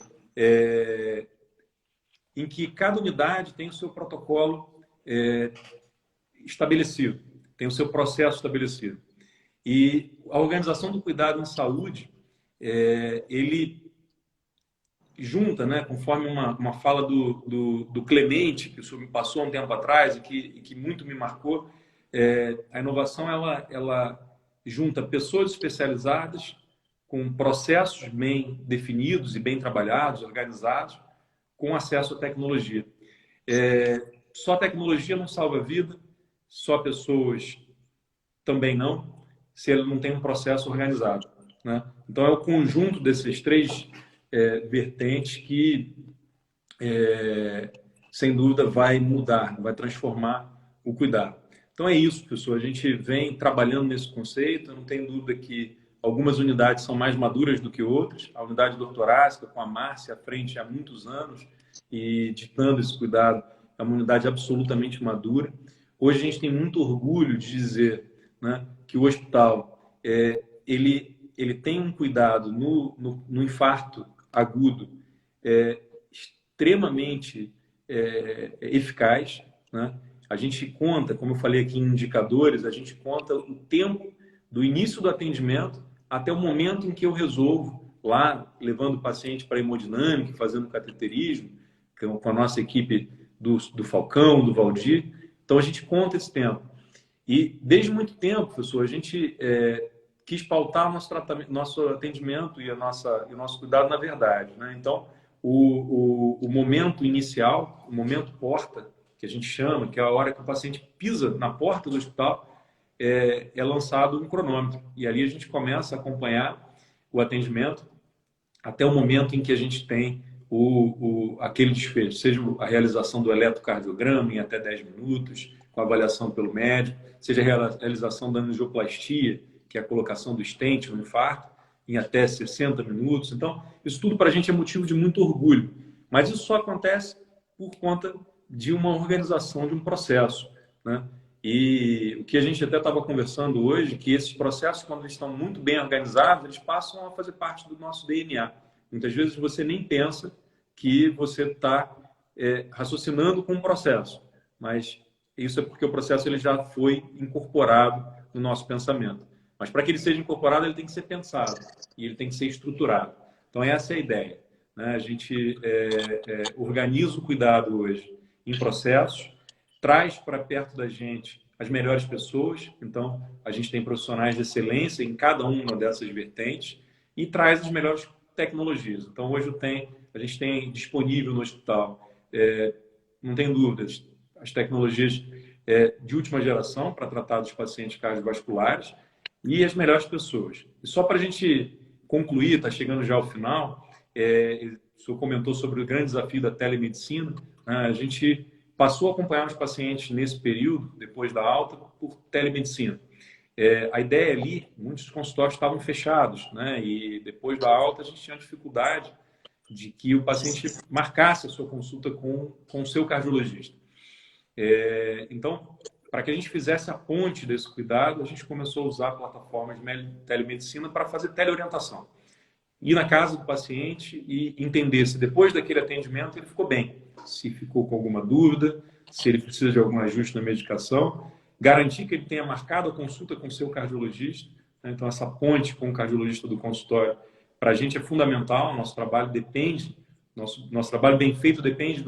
em que cada unidade tem o seu protocolo estabelecido, tem o seu processo estabelecido. E a organização do cuidado em saúde, ele junta, né, conforme uma fala do Clemente, que o senhor me passou há um tempo atrás e que muito me marcou. A inovação ela junta pessoas especializadas com processos bem definidos e bem trabalhados, organizados, com acesso à tecnologia. Só tecnologia não salva a vida, só pessoas também não, se ele não tem um processo organizado, né? Então, é o conjunto desses três vertentes que, sem dúvida, vai mudar, vai transformar o cuidado. Então, é isso, pessoal. A gente vem trabalhando nesse conceito. Eu não tenho dúvida que algumas unidades são mais maduras do que outras. A unidade doutorásica, com a Márcia à frente há muitos anos e ditando esse cuidado, é uma unidade absolutamente madura. Hoje, a gente tem muito orgulho de dizer, né, que o hospital ele tem um cuidado no infarto agudo extremamente eficaz, né? A gente conta, como eu falei aqui em indicadores, a gente conta o tempo do início do atendimento até o momento em que eu resolvo, lá, levando o paciente para a hemodinâmica, fazendo cateterismo, com a nossa equipe do Falcão, do Valdir. Então, a gente conta esse tempo. E, desde muito tempo, professor, a gente quis pautar nosso tratamento, nosso atendimento e o nosso cuidado na verdade, né? Então, o momento inicial, o momento porta, que a gente chama, que é a hora que o paciente pisa na porta do hospital, é lançado um cronômetro. E ali a gente começa a acompanhar o atendimento até o momento em que a gente tem aquele desfecho, seja a realização do eletrocardiograma em até 10 minutos, com avaliação pelo médico, seja a realização da angioplastia, que é a colocação do stent no infarto, em até 60 minutos. Então, isso tudo para a gente é motivo de muito orgulho. Mas isso só acontece por conta de uma organização, de um processo, né? E o que a gente até estava conversando hoje, que esses processos, quando eles estão muito bem organizados, eles passam a fazer parte do nosso DNA. Muitas vezes você nem pensa que você está raciocinando com um processo, mas isso é porque o processo ele já foi incorporado no nosso pensamento. Mas para que ele seja incorporado, ele tem que ser pensado e ele tem que ser estruturado. Então, essa é a ideia, né? A gente organiza o cuidado hoje em processos, traz para perto da gente as melhores pessoas. Então, a gente tem profissionais de excelência em cada uma dessas vertentes e traz as melhores tecnologias. Então, hoje a gente tem disponível no hospital, não tem dúvidas, as tecnologias de última geração para tratar dos pacientes cardiovasculares e as melhores pessoas. E só para a gente concluir, está chegando já ao final, o senhor comentou sobre o grande desafio da telemedicina, né? A gente passou a acompanhar os pacientes nesse período, depois da alta, por telemedicina. A ideia ali, muitos consultórios estavam fechados, né? E depois da alta a gente tinha dificuldade de que o paciente marcasse a sua consulta com o seu cardiologista. Então, para que a gente fizesse a ponte desse cuidado, a gente começou a usar plataformas de telemedicina para fazer teleorientação. Ir na casa do paciente e entender se depois daquele atendimento ele ficou bem, se ficou com alguma dúvida, se ele precisa de algum ajuste na medicação, garantir que ele tenha marcado a consulta com o seu cardiologista, né? Então, essa ponte com o cardiologista do consultório, para a gente é fundamental. Nosso trabalho depende, nosso trabalho bem feito depende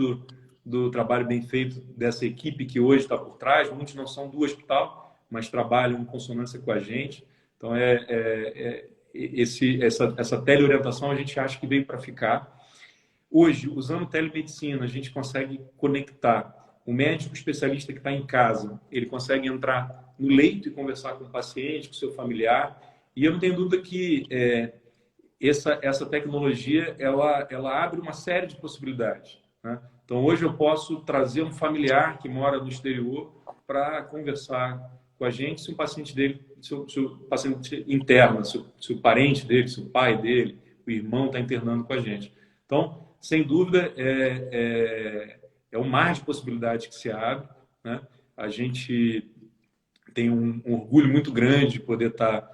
do trabalho bem feito dessa equipe que hoje está por trás. Muitos não são do hospital, mas trabalham em consonância com a gente. Então, essa teleorientação a gente acha que veio para ficar. Hoje, usando telemedicina, a gente consegue conectar o médico especialista que está em casa, ele consegue entrar no leito e conversar com o paciente, com o seu familiar. E eu não tenho dúvida que essa tecnologia ela abre uma série de possibilidades, né? Então, hoje eu posso trazer um familiar que mora no exterior para conversar com a gente, se o paciente dele, se o paciente interno, se o parente dele, se o pai dele, o irmão está internando com a gente. Então, sem dúvida, é um mar de possibilidades que se abre, né? A gente tem um orgulho muito grande de poder estar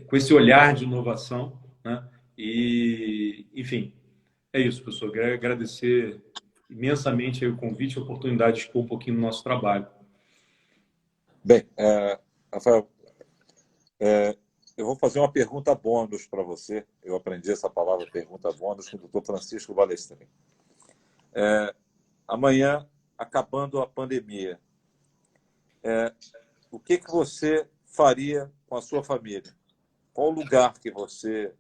com esse olhar de inovação, né? E, enfim, é isso, professor. Quero agradecer imensamente o convite e a oportunidade de expor um pouquinho do nosso trabalho. Bem, Rafael, eu vou fazer uma pergunta bônus para você. Eu aprendi essa palavra pergunta bônus com o doutor Francisco Balestrin. Amanhã, acabando a pandemia, o que você faria com a sua família? Qual lugar que você,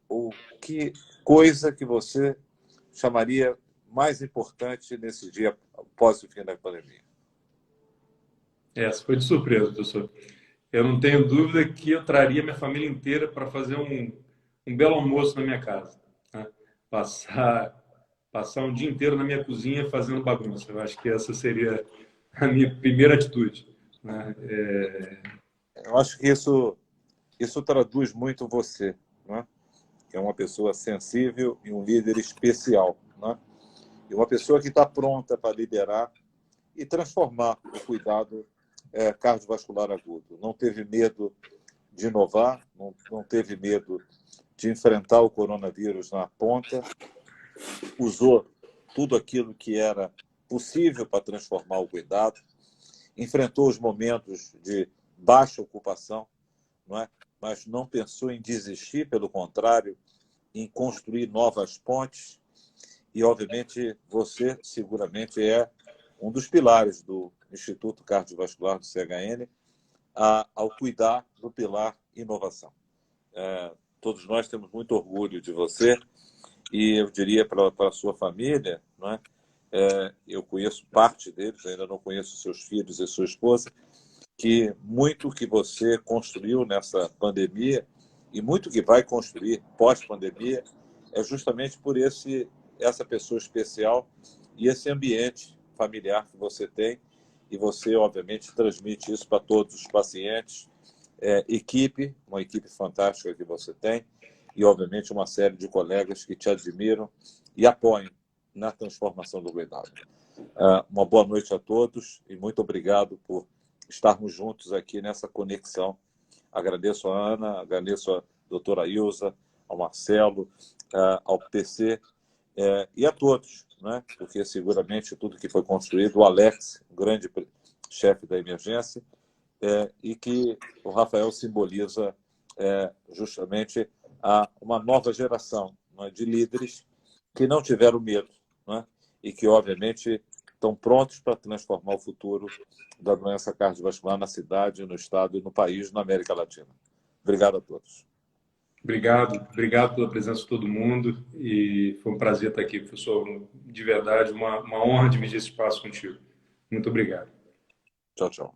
ou que coisa que você chamaria mais importante nesse dia após o fim da pandemia? Essa foi de surpresa, professor. Eu não tenho dúvida que eu traria minha família inteira para fazer um belo almoço na minha casa, né? Passar um dia inteiro na minha cozinha fazendo bagunça. Eu acho que essa seria a minha primeira atitude, né? Eu acho que isso traduz muito você, né? Que é uma pessoa sensível e um líder especial, né? E uma pessoa que está pronta para liderar e transformar o cuidado cardiovascular agudo. Não teve medo de inovar, não teve medo de enfrentar o coronavírus na ponta, usou tudo aquilo que era possível para transformar o cuidado, enfrentou os momentos de baixa ocupação, não é? Mas não pensou em desistir, pelo contrário, em construir novas pontes. E, obviamente, você seguramente é um dos pilares do Instituto Cardiovascular do CHN ao cuidar do pilar inovação. Todos nós temos muito orgulho de você e eu diria para a sua família, não é? Eu conheço parte deles, ainda não conheço seus filhos e sua esposa, que muito que você construiu nessa pandemia e muito que vai construir pós-pandemia é justamente por essa pessoa especial e esse ambiente familiar que você tem, e você, obviamente, transmite isso para todos os pacientes, uma equipe fantástica que você tem, e, obviamente, uma série de colegas que te admiram e apoiam na transformação do cuidado. Uma boa noite a todos e muito obrigado por estarmos juntos aqui nessa conexão. Agradeço a Ana, agradeço a doutora Ilza, ao Marcelo, ao PC e a todos, né? Porque seguramente tudo que foi construído, o Alex, o grande chefe da emergência, e que o Rafael simboliza justamente uma nova geração, né, de líderes que não tiveram medo, né, e que, obviamente, estão prontos para transformar o futuro da doença cardiovascular na cidade, no estado e no país, na América Latina. Obrigado a todos. Obrigado pela presença de todo mundo e foi um prazer estar aqui, professor. De verdade, uma honra dividir esse espaço contigo. Muito obrigado. Tchau, tchau.